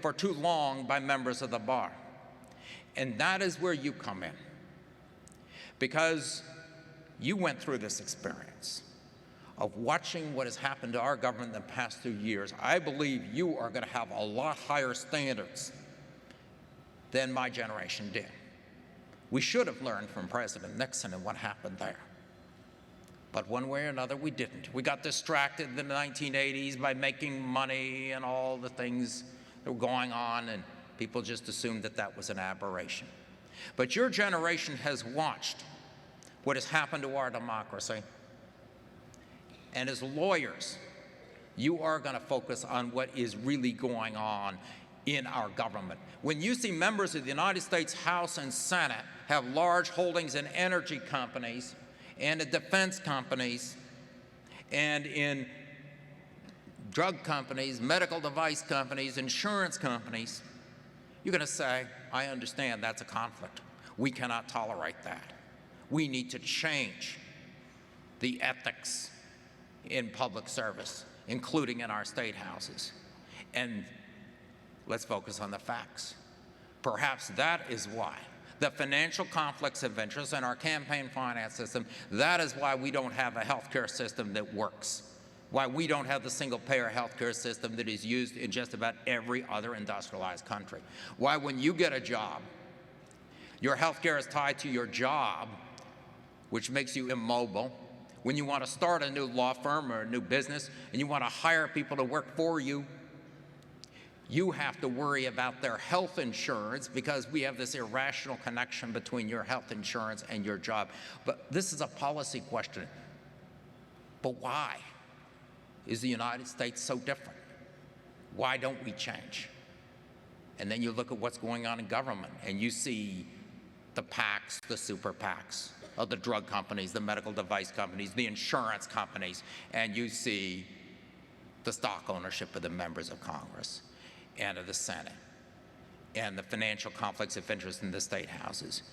for too long by members of the bar. And that is where you come in, because you went through this experience of watching what has happened to our government in the past 2 years. I believe you are going to have a lot higher standards than my generation did. We should have learned from President Nixon and what happened there. But one way or another, we didn't. We got distracted in the 1980s by making money and all the things that were going on, and people just assumed that that was an aberration. But your generation has watched what has happened to our democracy. And as lawyers, you are going to focus on what is really going on in our government. When you see members of the United States House and Senate have large holdings in energy companies and in defense companies and in drug companies, medical device companies, insurance companies, you're going to say, I understand that's a conflict. We cannot tolerate that. We need to change the ethics in public service, including in our state houses. And let's focus on the facts. Perhaps that is why the financial conflicts of interest in our campaign finance system, that is why we don't have a healthcare system that works, why we don't have the single-payer healthcare system that is used in just about every other industrialized country, why when you get a job, your healthcare is tied to your job, which makes you immobile. When you want to start a new law firm or a new business and you want to hire people to work for you, you have to worry about their health insurance because we have this irrational connection between your health insurance and your job. But this is a policy question. But why is the United States so different? Why don't we change? And then you look at what's going on in government and you see the PACs, the super PACs, of the drug companies, the medical device companies, the insurance companies, and you see the stock ownership of the members of Congress and of the Senate, and the financial conflicts of interest in the state houses.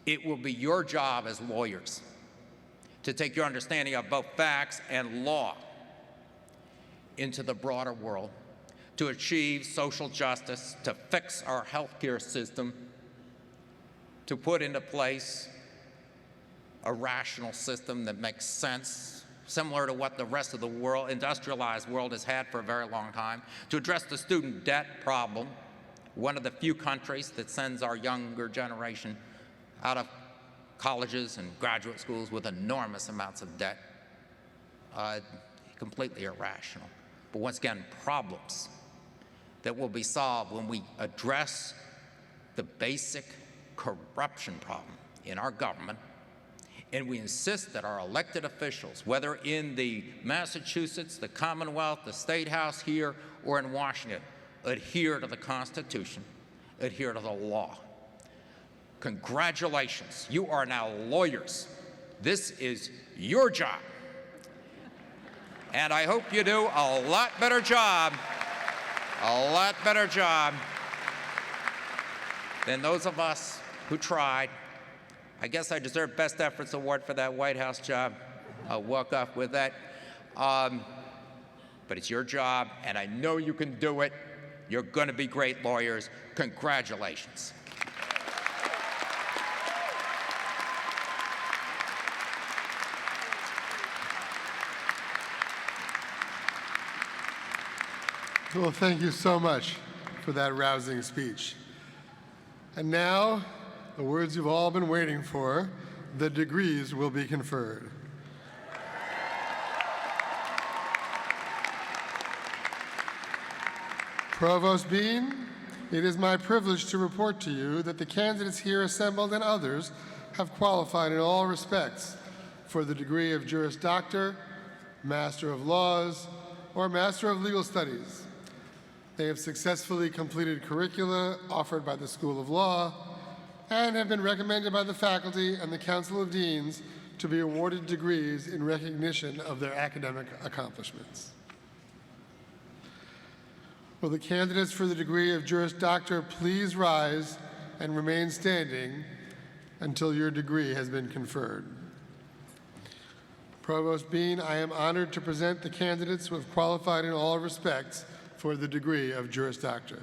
It will be your job as lawyers to take your understanding of both facts and law into the broader world, to achieve social justice, to fix our healthcare system, to put into place a rational system that makes sense, similar to what the rest of the world, industrialized world, has had for a very long time, to address the student debt problem, one of the few countries that sends our younger generation out of colleges and graduate schools with enormous amounts of debt, completely irrational. But once again, problems that will be solved when we address the basic corruption problem in our government, and we insist that our elected officials, whether in the Massachusetts, the Commonwealth, the State House here, or in Washington, adhere to the Constitution, adhere to the law. Congratulations, you are now lawyers. This is your job. And I hope you do a lot better job than those of us who tried. I guess I deserve Best Efforts Award for that White House job. I'll walk off with that. But it's your job, and I know you can do it. You're going to be great lawyers. Congratulations. Well, thank you so much for that rousing speech. And now, the words you've all been waiting for, the degrees will be conferred. Provost Bean, it is my privilege to report to you that the candidates here assembled and others have qualified in all respects for the degree of Juris Doctor, Master of Laws, or Master of Legal Studies. They have successfully completed curricula offered by the School of Law and have been recommended by the faculty and the Council of Deans to be awarded degrees in recognition of their academic accomplishments. Will the candidates for the degree of Juris Doctor please rise and remain standing until your degree has been conferred? Provost Bean, I am honored to present the candidates who have qualified in all respects for the degree of Juris Doctor.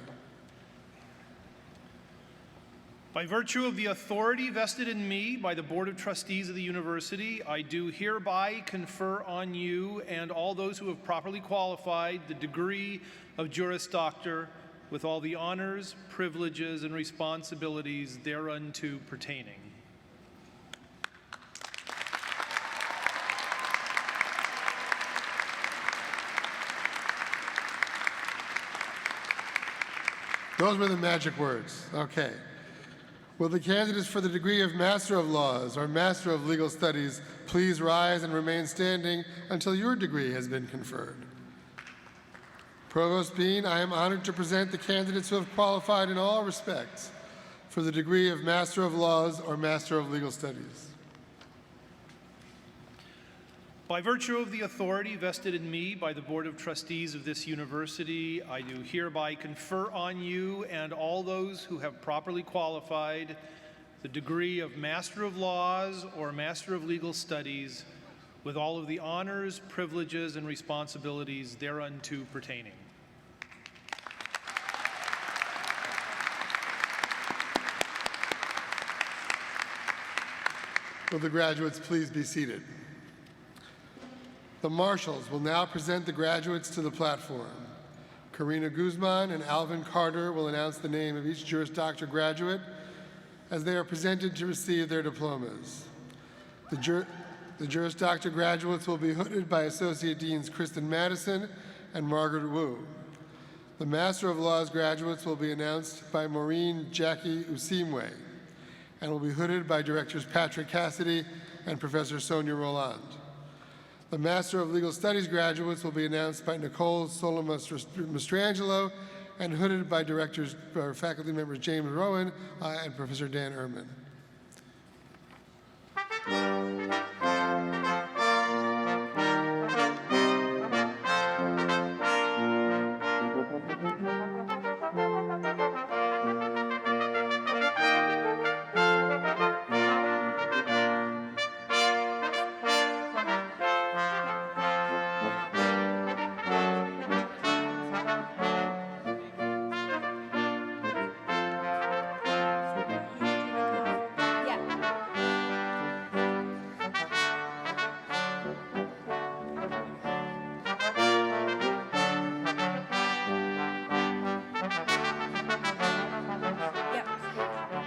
By virtue of the authority vested in me by the Board of Trustees of the University, I do hereby confer on you and all those who have properly qualified the degree of Juris Doctor with all the honors, privileges, and responsibilities thereunto pertaining. Those were the magic words. Okay. Will the candidates for the degree of Master of Laws or Master of Legal Studies please rise and remain standing until your degree has been conferred? Provost Bean, I am honored to present the candidates who have qualified in all respects for the degree of Master of Laws or Master of Legal Studies. By virtue of the authority vested in me by the Board of Trustees of this university, I do hereby confer on you and all those who have properly qualified the degree of Master of Laws or Master of Legal Studies with all of the honors, privileges, and responsibilities thereunto pertaining. Will the graduates please be seated? The marshals will now present the graduates to the platform. Karina Guzman and Alvin Carter will announce the name of each Juris Doctor graduate as they are presented to receive their diplomas. The Juris Doctor graduates will be hooded by Associate Deans Kristen Madison and Margaret Wu. The Master of Laws graduates will be announced by Maureen Jackie Usimwe and will be hooded by Directors Patrick Cassidy and Professor Sonia Roland. The Master of Legal Studies graduates will be announced by Nicole Soloma Mastrangelo and hooded by directors or faculty members James Rowan and Professor Dan Ehrman.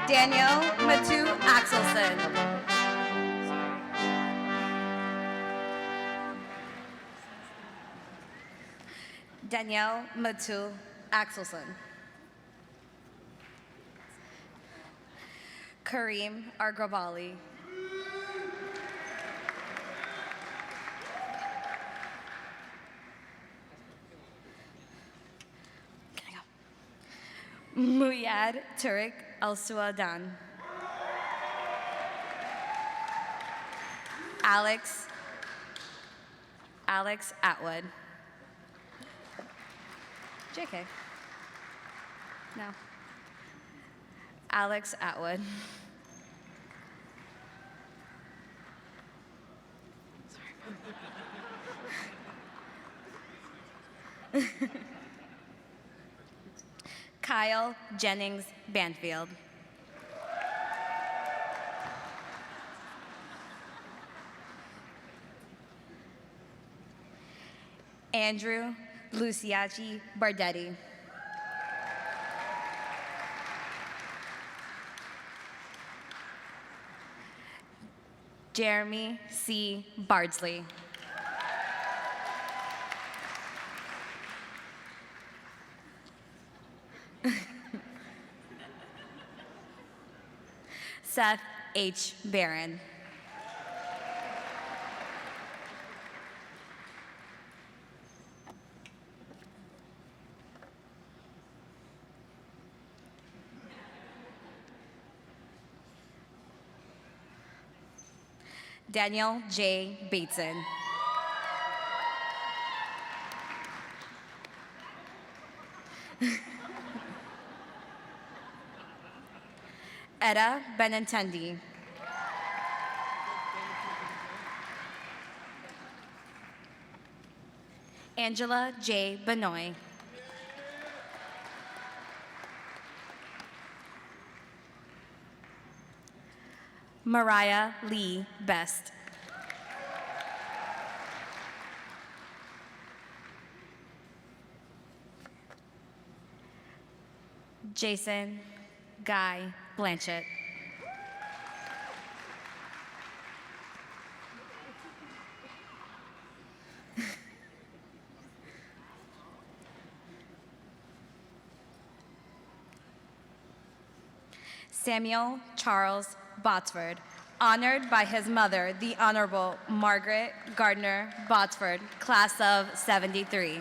Danielle Matu Axelson. Danielle Matu Axelson. Kareem Argrabali. Muyad Tariq Al-Suadan. Alex Atwood. JK. No. Alex Atwood. Sorry. Kyle Jennings Banfield. Andrew Luciaci Bardetti. Jeremy C. Bardsley. Seth H. Barron. Daniel J. Bateson. Etta Benintendi. Angela J. Benoit. Mariah Lee Best. Jason Guy Blanchett. Samuel Charles Botsford, honored by his mother, the Honorable Margaret Gardner Botsford, class of '73.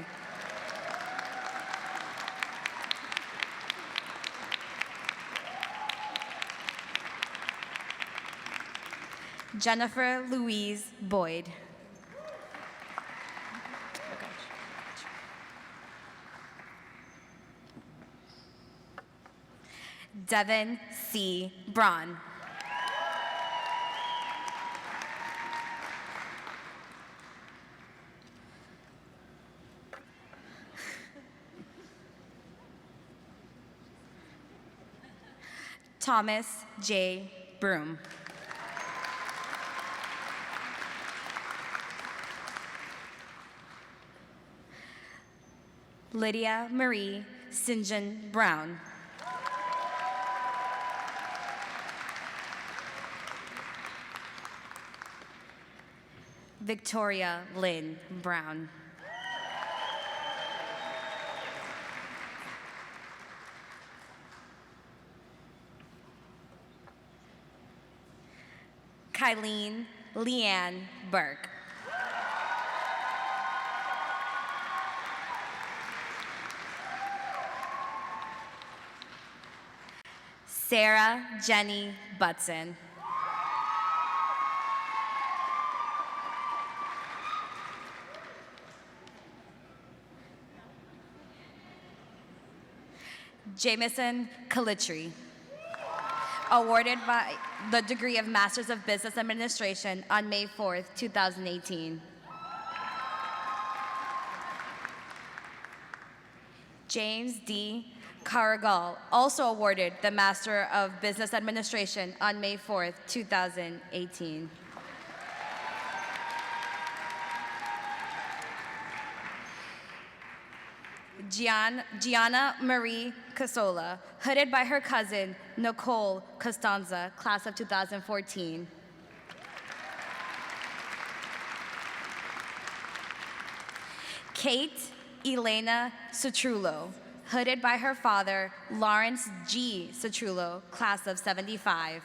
Jennifer Louise Boyd. Devin C. Braun. Thomas J. Broom. Lydia Marie St. John Brown. Victoria Lynn Brown. Kylene Leanne Burke. Sarah Jenny Butson. Jameson Calitri, awarded by the degree of Masters of Business Administration on May 4th, 2018. James D. Carregal, also awarded the Master of Business Administration on May 4th, 2018. Gianna Marie Casola, hooded by her cousin, Nicole Costanza, class of 2014. Kate Elena Citrullo, hooded by her father, Lawrence G. Citrullo, class of '75.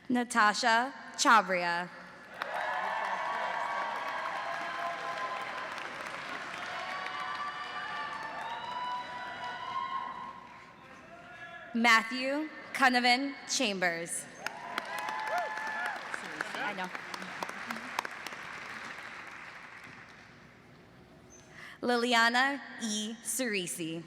Natasha Chabria. Matthew Cunnivan Chambers. I know. Liliana E. Cerisi.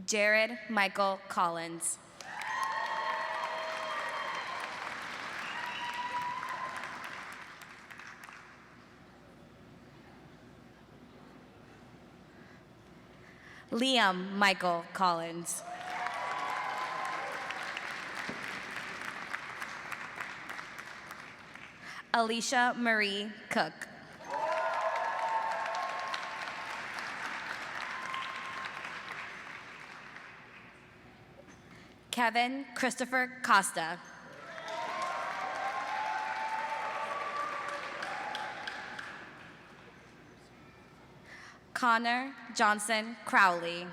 Jared Michael Collins. Liam Michael Collins. Alicia Marie Cook. Kevin Christopher Costa. Connor Johnson Crowley.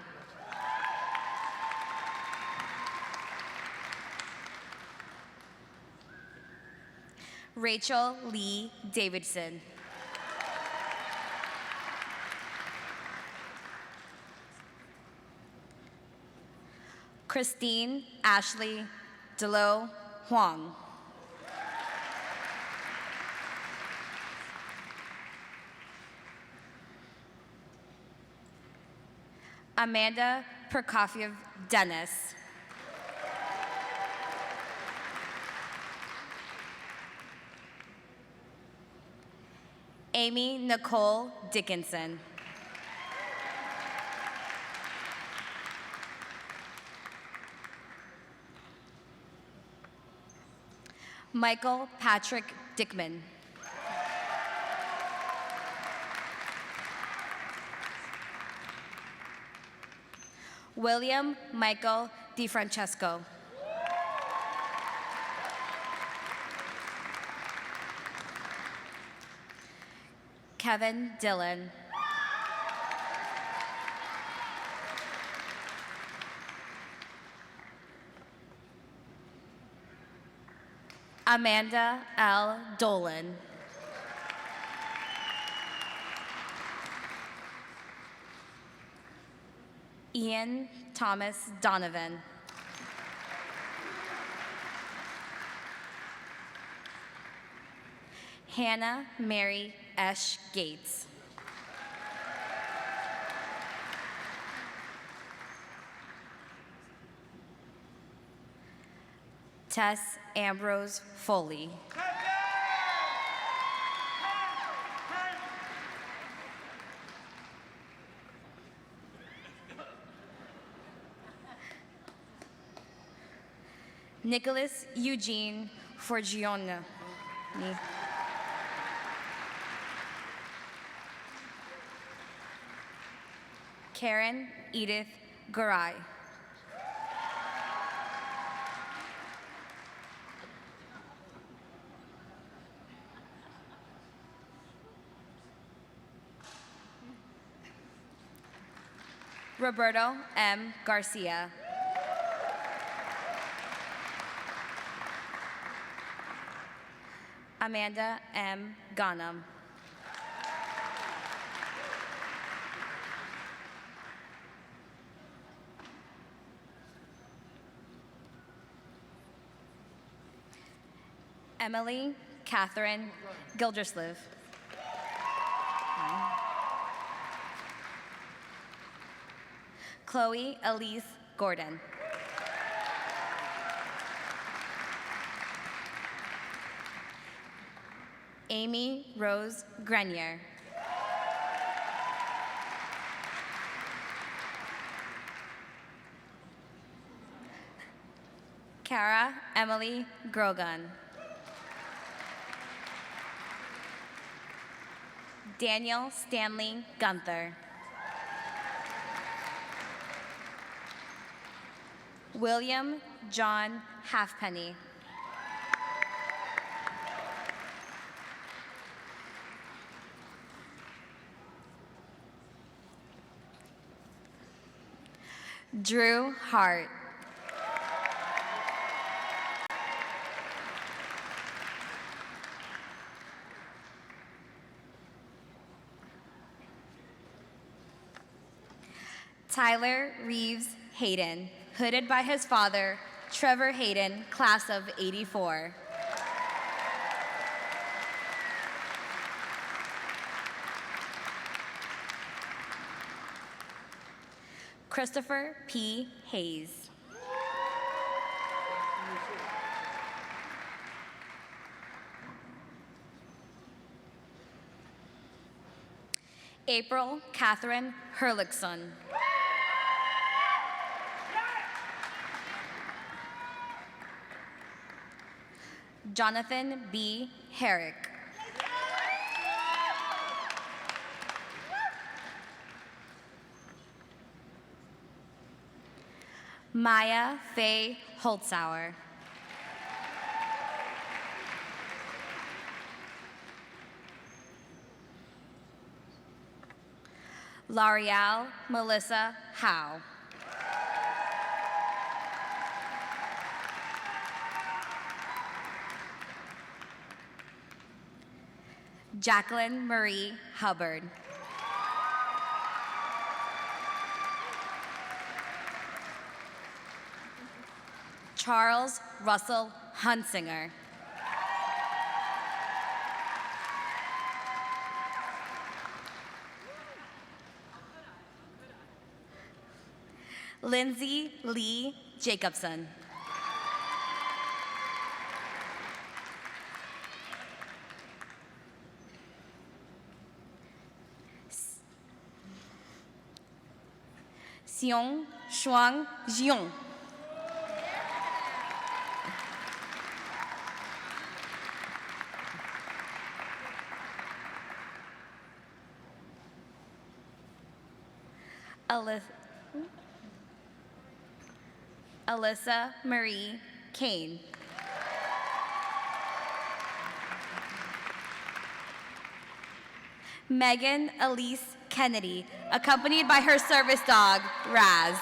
Rachel Lee Davidson. Christine Ashley Delo Huang. Amanda Prokofiev Dennis. Amy Nicole Dickinson. Michael Patrick Dickman. William Michael DiFrancesco. Kevin Dillon. Amanda L. Dolan. Ian Thomas Donovan. Hannah Mary Esch Gates. Tess Ambrose Foley. Nicholas Eugene Forgione. Karen Edith Garay. Roberto M. Garcia. Amanda M. Ghanem. Emily Catherine Gildersleeve. Chloe Elise Gordon. Amy Rose Grenier. Cara Emily Grogan. Daniel Stanley Gunther. William John Halfpenny. Drew Hart. Tyler Reeves Hayden, hooded by his father, Trevor Hayden, class of '84. Christopher P. Hayes. April Catherine Herlichson. Jonathan B. Herrick. Maya Faye Holtzauer. L'Oreal Melissa Howe. Jacqueline Marie Hubbard. Charles Russell Hunsinger. Lindsay Lee Jacobson. Xiong Shuang Jiong. Alyssa Marie Kane. Megan Elise Kennedy, accompanied by her service dog, Raz.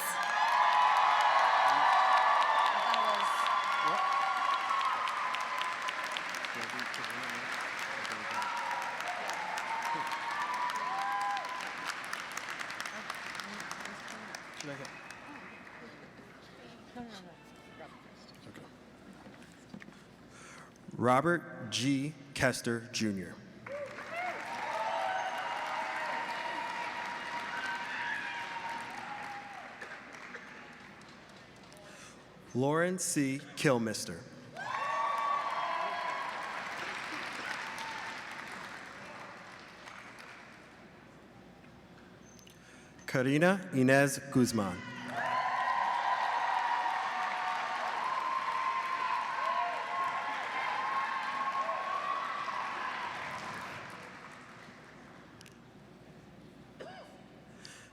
Robert G. Kester, Jr. Lauren C. Kilmister. Karina Inez Guzman.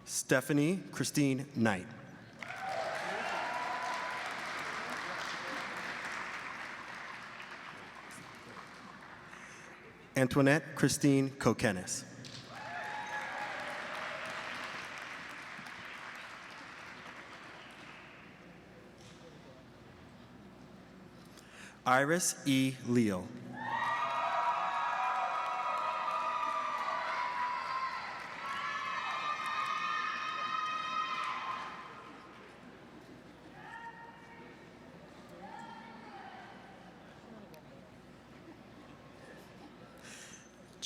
Stephanie Christine Knight. Antoinette Christine Kokenis. Iris E. Leal.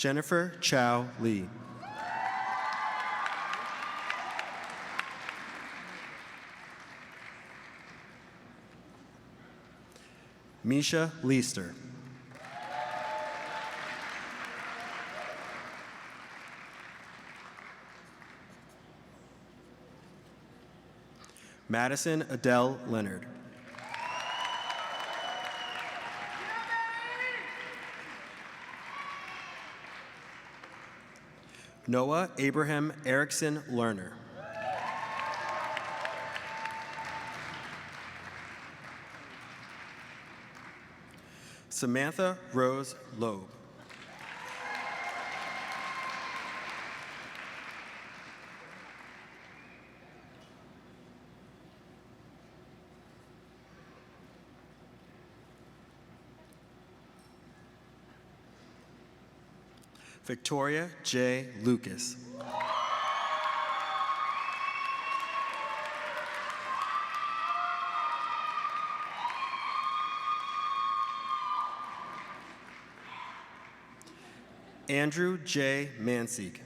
Jennifer Chow Lee. Misha Leister. Madison Adele Leonard. Noah Abraham Erickson Lerner. Samantha Rose Loeb. Victoria J. Lucas. Andrew J. Manseek.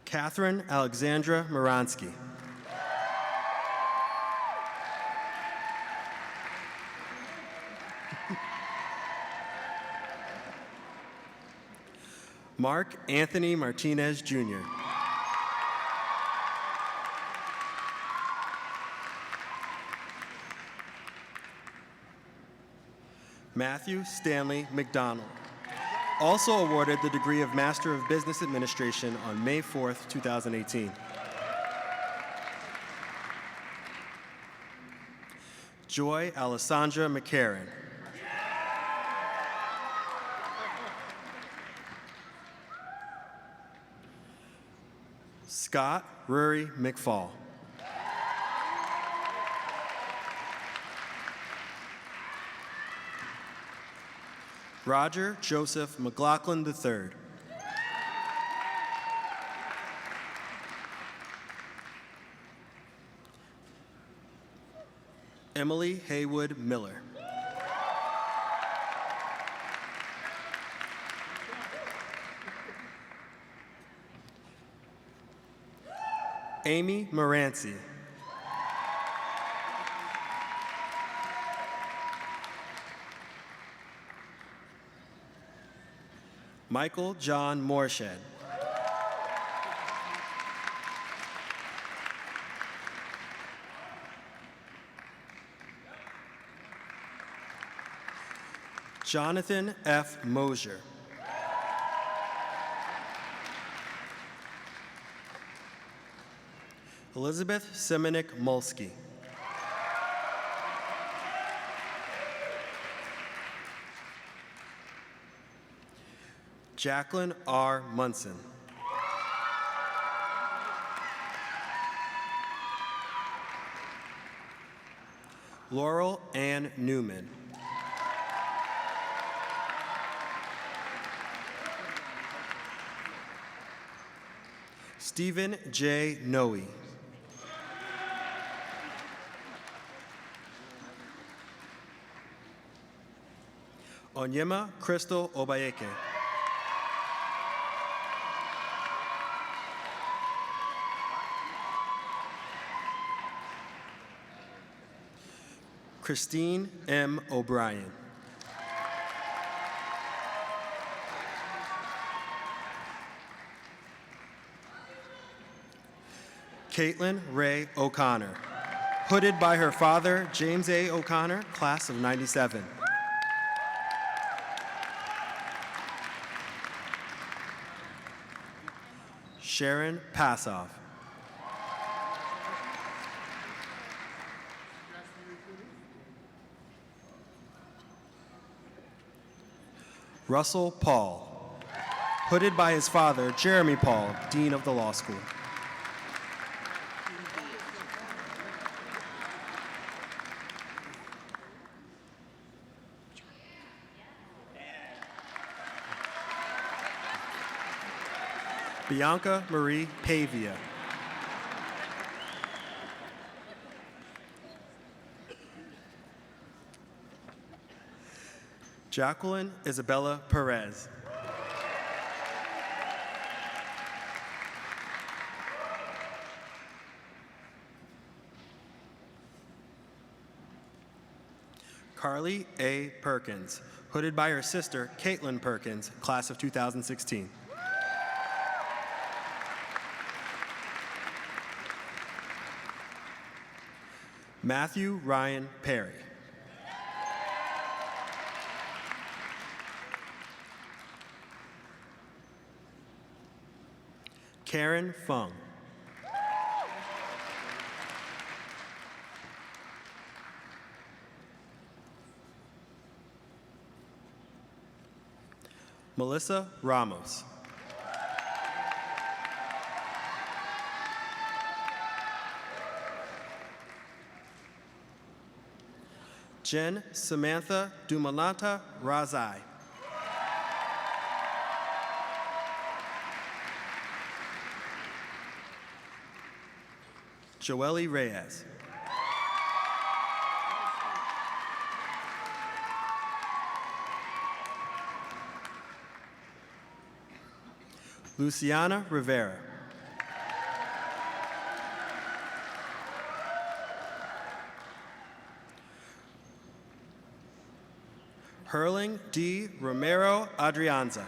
Catherine Alexandra Maransky. Mark Anthony Martinez, Jr. Matthew Stanley McDonald, also awarded the degree of Master of Business Administration on May 4th, 2018. Joy Alessandra McCarran. Scott Rory McFall. Roger Joseph McLaughlin III. Emily Haywood Miller. Amy Moranci. Michael John Morshed. Jonathan F. Mosier. Elizabeth Simonik Mulsky. Jacqueline R. Munson. Laurel Ann Newman. Stephen J. Noe. Onyema Crystal Obayeke. Christine M. O'Brien. Caitlin Ray O'Connor, hooded by her father, James A. O'Connor, class of '97. Sharon Passoff. Russell Paul, hooded by his father, Jeremy Paul, Dean of the Law School. Bianca Marie Pavia. Jacqueline Isabella Perez. Carly A. Perkins, hooded by her sister, Caitlin Perkins, class of 2016. Matthew Ryan Perry. Karen Fung. Melissa Ramos. Jen Samantha Dumalanta Razai. Joelle Reyes. Luciana Rivera. Hurling D. Romero Adrianza.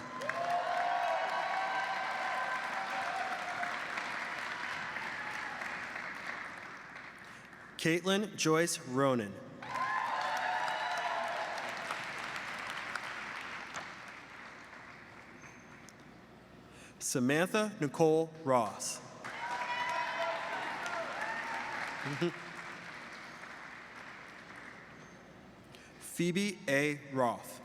Caitlin Joyce Ronan. Samantha Nicole Ross. Phoebe A. Roth.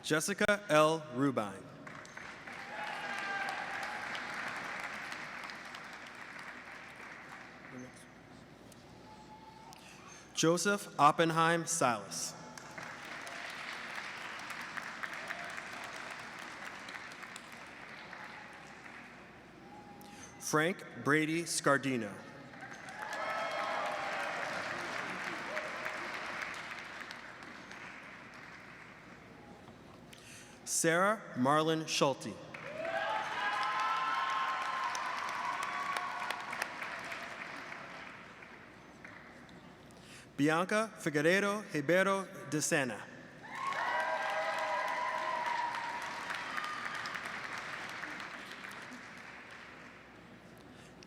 Jessica L. Rubine. Joseph Oppenheim Silas. Frank Brady Scardino. Sarah Marlin Schulte. Bianca Figueiredo Ribeiro de Sena.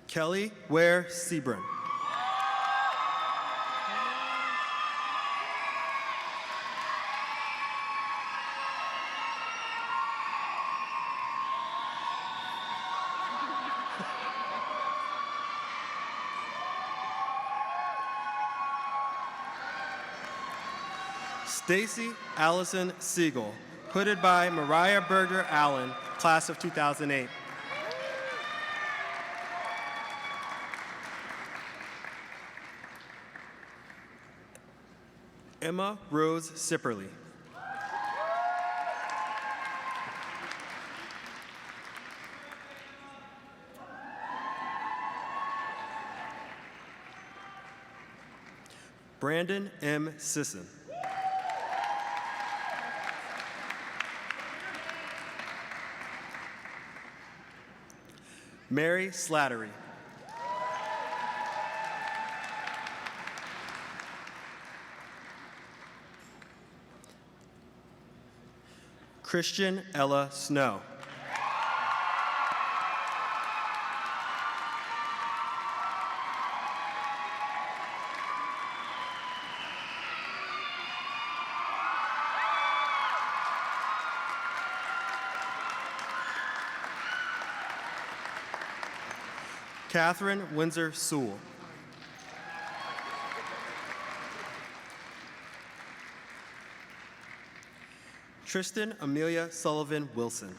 Kelly Ware Sebron. Stacy Allison Siegel, hooded by Mariah Berger Allen, class of 2008. Emma Rose Sipperly. Brandon M. Sisson. Mary Slattery. Christian Ella Snow. Catherine Windsor Sewell. Tristan Amelia Sullivan Wilson.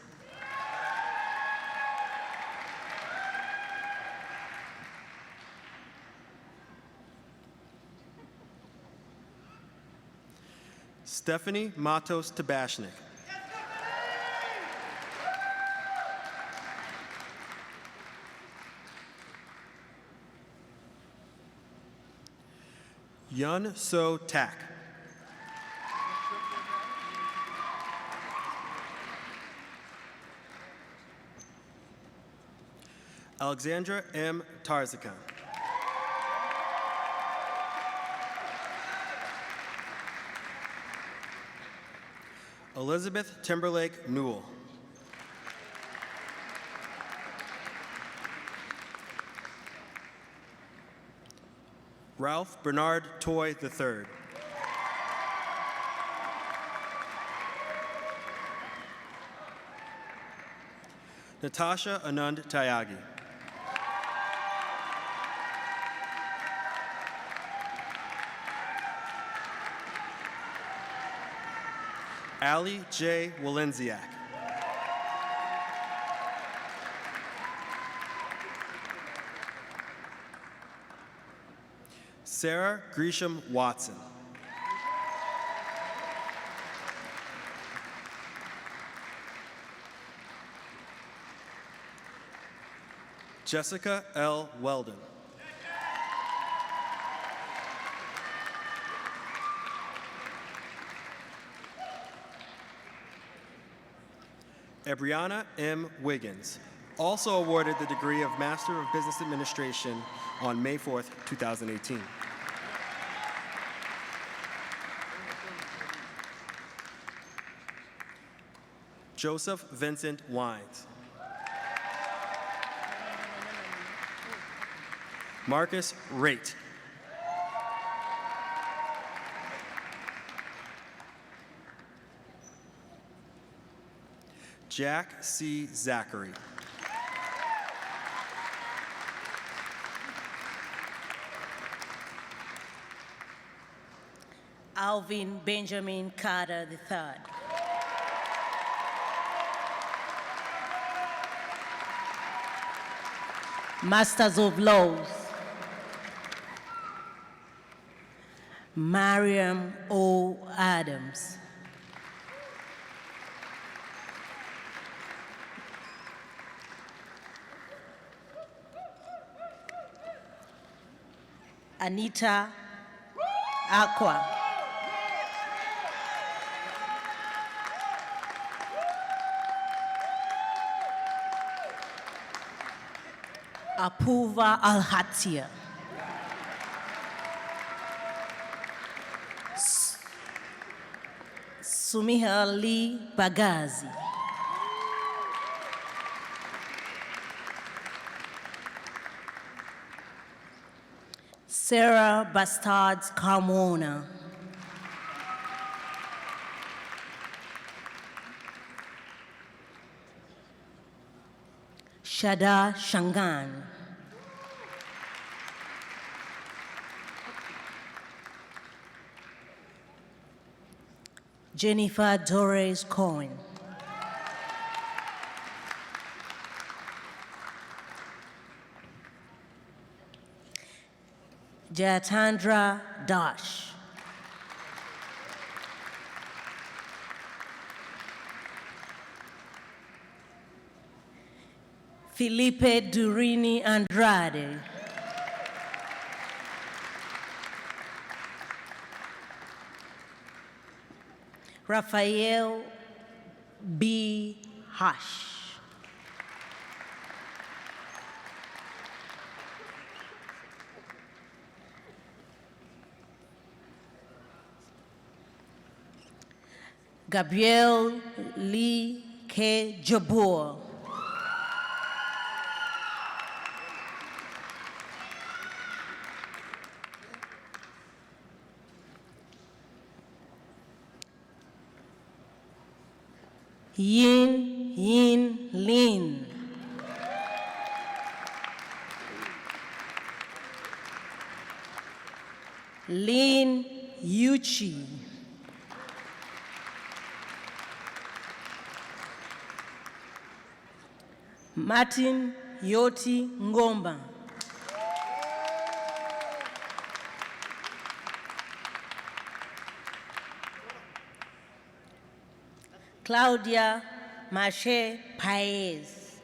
Stephanie Matos Tabashnik. Yun So Tak. Alexandra M. Tarzakan. Elizabeth Timberlake Newell. Ralph Bernard Toy III. Natasha Anand Tyagi. Ali J. Walenziak. Sarah Gresham Watson. Jessica L. Weldon. Ebriana M. Wiggins, also awarded the degree of Master of Business Administration on May 4th, 2018. Joseph Vincent Wines. Marcus Raitt. Jack C. Zachary. Alvin Benjamin Carter III. Masters of Laws. Mariam O. Adams. Anita Aqua. Apuva Al-Hatia. Sumiha Ali Bagazi. Sarah Bastards Carmona. Shada Shangan. Jennifer Torres Cohen. Jatandra Dash. Felipe Durini Andrade. Rafael B. Hash. Gabriel Lee K. Jabor. Yin Lin. Lin Yuchi. Martin Yoti Ngomba. Claudia Mache Paez.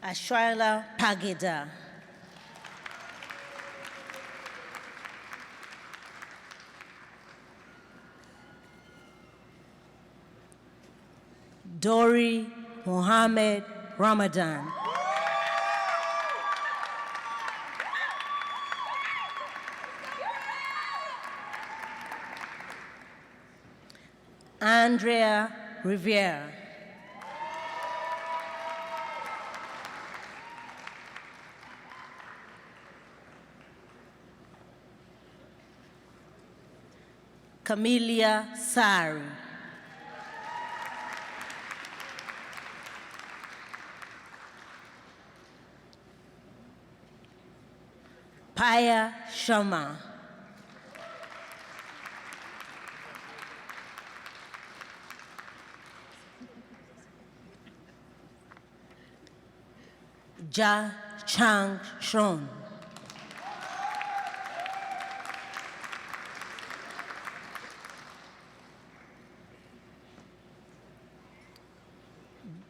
Ashwila Pageda. Dori Mohammed Ramadan. Andrea Rivera. Camelia Sari. Paya Sharma. Ja Chang Shon.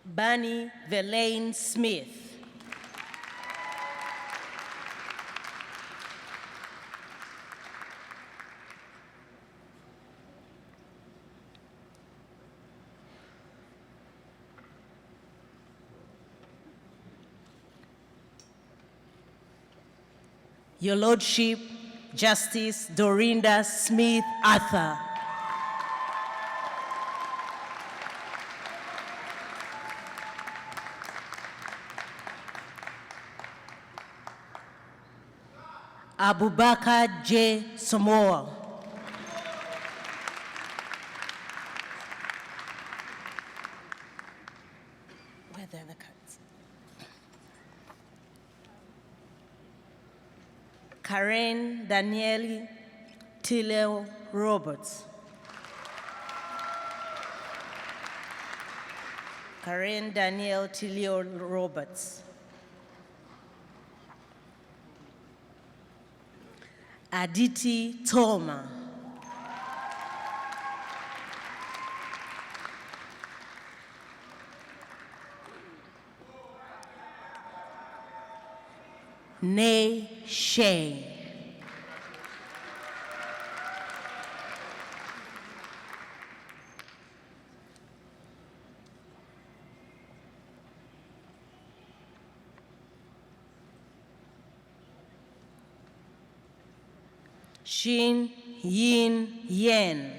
Bunny Verlaine Smith. Your Lordship, Justice Dorinda Smith Arthur. Abubakar J. Samoa. Where are the other cards? Karen Danielle Tileo Roberts. Karen Danielle Tileo Roberts. Aditi Toma. Nay Shea. Shin Yin Yen.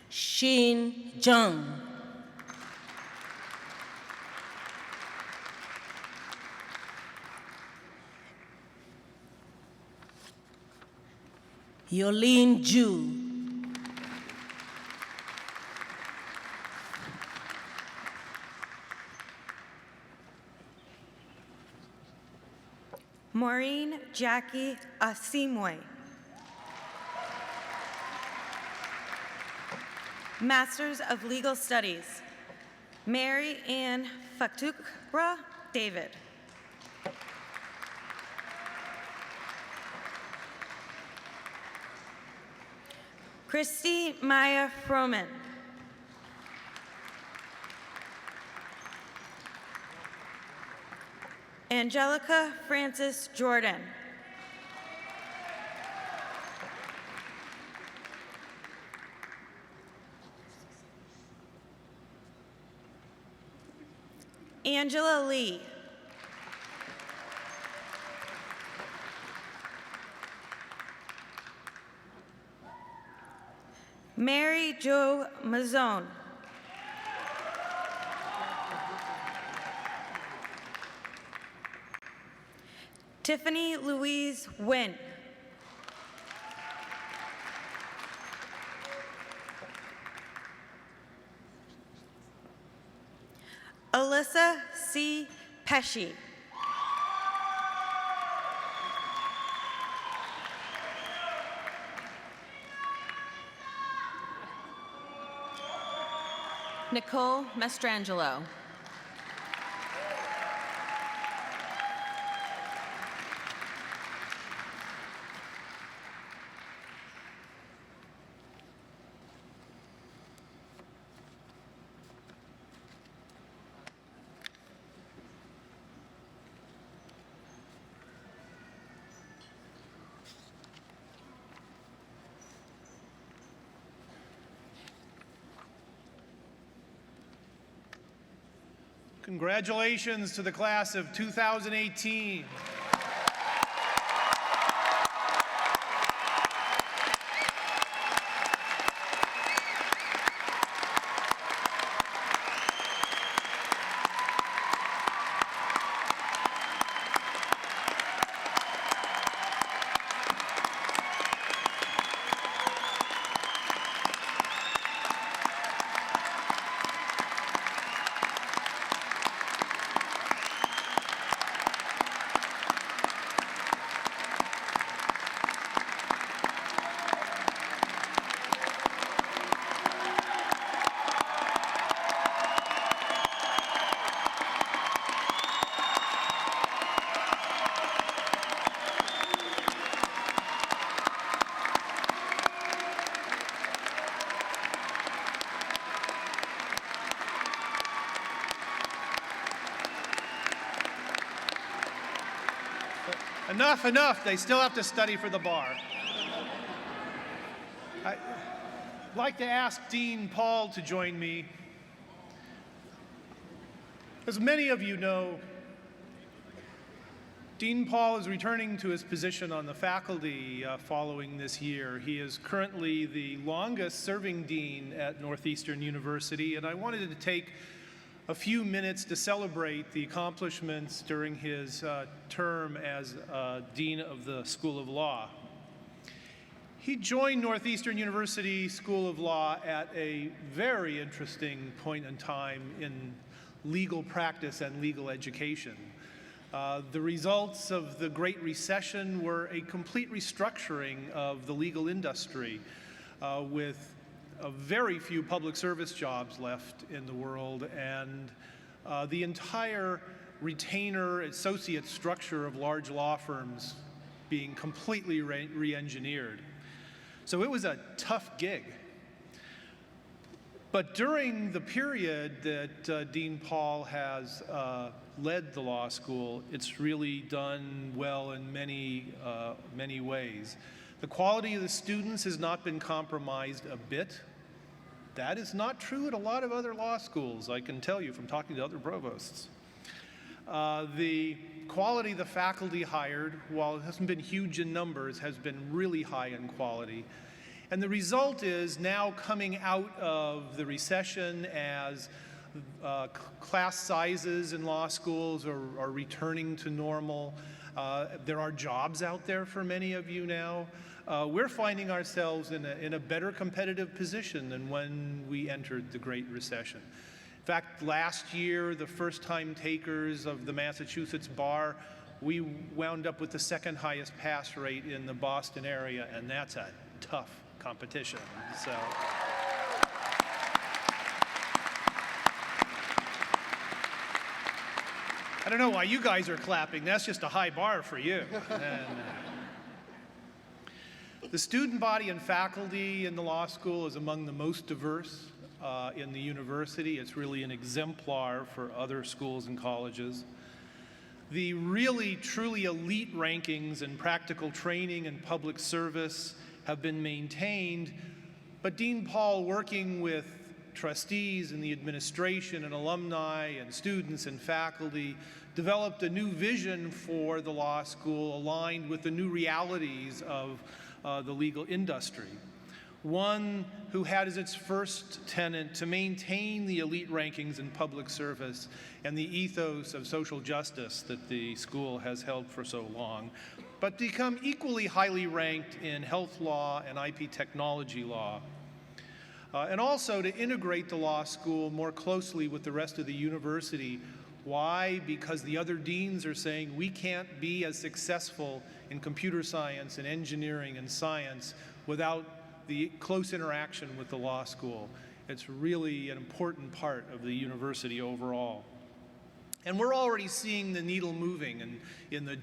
Shin Jung. Yolene Ju. Maureen Jackie Asimwe. Masters of Legal Studies, Mary Ann Faktukra David. Christy Maya Froman. Angelica Francis Jordan. Angela Lee. Mary Jo Mazzone. Tiffany Louise Wynn. Alyssa C. Pesci. Nicole Mastrangelo. Congratulations to the class of 2018. Enough, enough. They still have to study for the bar. I'd like to ask Dean Paul to join me. As many of you know, Dean Paul is returning to his position on the faculty following this year. He is currently the longest serving dean at Northeastern University, and I wanted to take a few minutes to celebrate the accomplishments during his term as dean of the School of Law. He joined Northeastern University School of Law at a very interesting point in time in legal practice and legal education. The results of the Great Recession were a complete restructuring of the legal industry with very few public service jobs left in the world, and the entire retainer associate structure of large law firms being completely re-engineered. So it was a tough gig. But during the period that Dean Paul has led the law school, it's really done well in many ways. The quality of the students has not been compromised a bit. That is not true at a lot of other law schools, I can tell you from talking to other provosts. The quality of the faculty hired, while it hasn't been huge in numbers, has been really high in quality. And the result is now coming out of the recession as class sizes in law schools are returning to normal. There are jobs out there for many of you now. We're finding ourselves in a better competitive position than when we entered the Great Recession. In fact, last year, the first-time takers of the Massachusetts bar, we wound up with the second highest pass rate in the Boston area, and that's a tough competition. So. I don't know why you guys are clapping. That's just a high bar for you. The student body and faculty in the law school is among the most diverse in the university. It's really an exemplar for other schools and colleges. The really, truly elite rankings in practical training and public service have been maintained, but Dean Paul, working with trustees and the administration and alumni and students and faculty, developed a new vision for the law school aligned with the new realities of the legal industry. One who had as its first tenet to maintain the elite rankings in public service and the ethos of social justice that the school has held for so long, but become equally highly ranked in health law and IP technology law. And also to integrate the law school more closely with the rest of the university. Why? Because the other deans are saying we can't be as successful in computer science and engineering and science without the close interaction with the law school. It's really an important part of the university overall. And we're already seeing the needle moving in the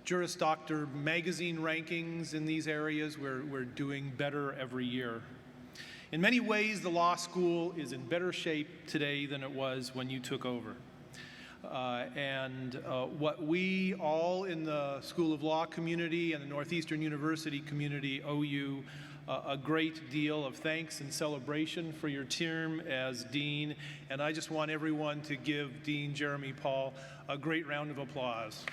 Juris Doctor magazine rankings in these areas. We're doing better every year. In many ways, the law school is in better shape today than it was when you took over. What we all in the School of Law community and the Northeastern University community owe you a great deal of thanks and celebration for your term as Dean. And I just want everyone to give Dean Jeremy Paul a great round of applause.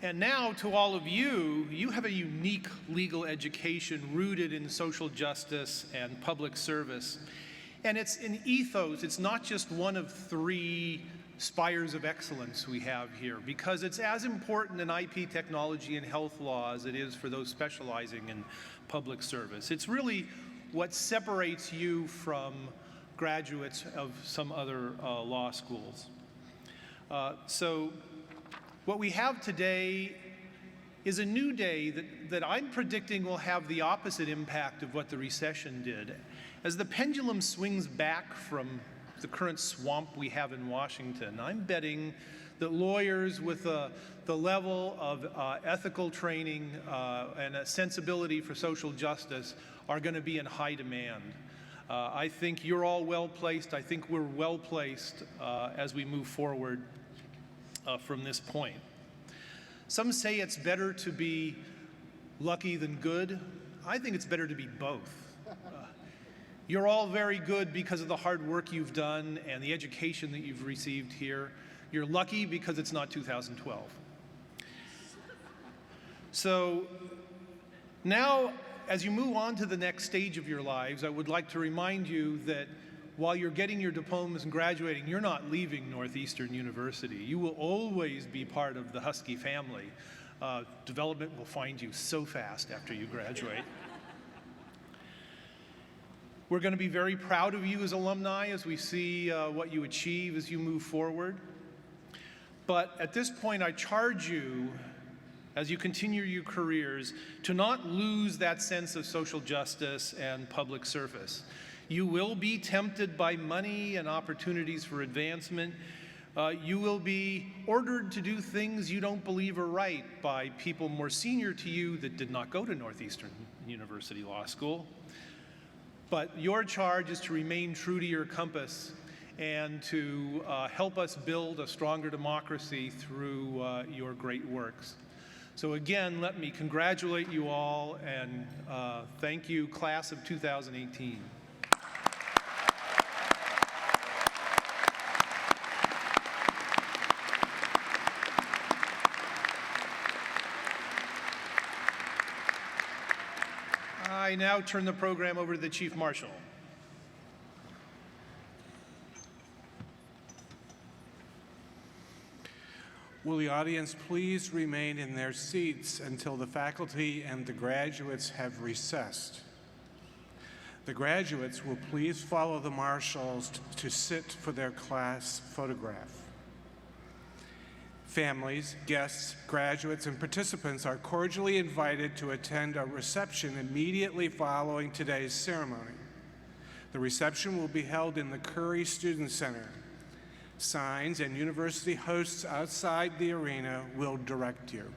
And now to all of you, you have a unique legal education rooted in social justice and public service. And it's an ethos. It's not just one of three spires of excellence we have here, because it's as important in IP technology and health law as it is for those specializing in public service. It's really what separates you from graduates of some other law schools. What we have today is a new day that I'm predicting will have the opposite impact of what the recession did. As the pendulum swings back from the current swamp we have in Washington, I'm betting that lawyers with the level of ethical training and a sensibility for social justice are going to be in high demand. I think you're all well placed. I think we're well placed as we move forward from this point. Some say it's better to be lucky than good. I think it's better to be both. You're all very good because of the hard work you've done and the education that you've received here. You're lucky because it's not 2012. So now, as you move on to the next stage of your lives, I would like to remind you that while you're getting your diplomas and graduating, you're not leaving Northeastern University. You will always be part of the Husky family. Development will find you so fast after you graduate. We're going to be very proud of you as alumni as we see what you achieve as you move forward. But at this point, I charge you, as you continue your careers, to not lose that sense of social justice and public service. You will be tempted by money and opportunities for advancement. You will be ordered to do things you don't believe are right by people more senior to you that did not go to Northeastern University Law School. But your charge is to remain true to your compass and to help us build a stronger democracy through your great works. So again, let me congratulate you all and thank you, class of 2018. I now turn the program over to the Chief Marshal. Will the audience please remain in their seats until the faculty and the graduates have recessed? The graduates will please follow the marshals to sit for their class photograph. Families, guests, graduates, and participants are cordially invited to attend a reception immediately following today's ceremony. The reception will be held in the Curry Student Center. Signs and university hosts outside the arena will direct you.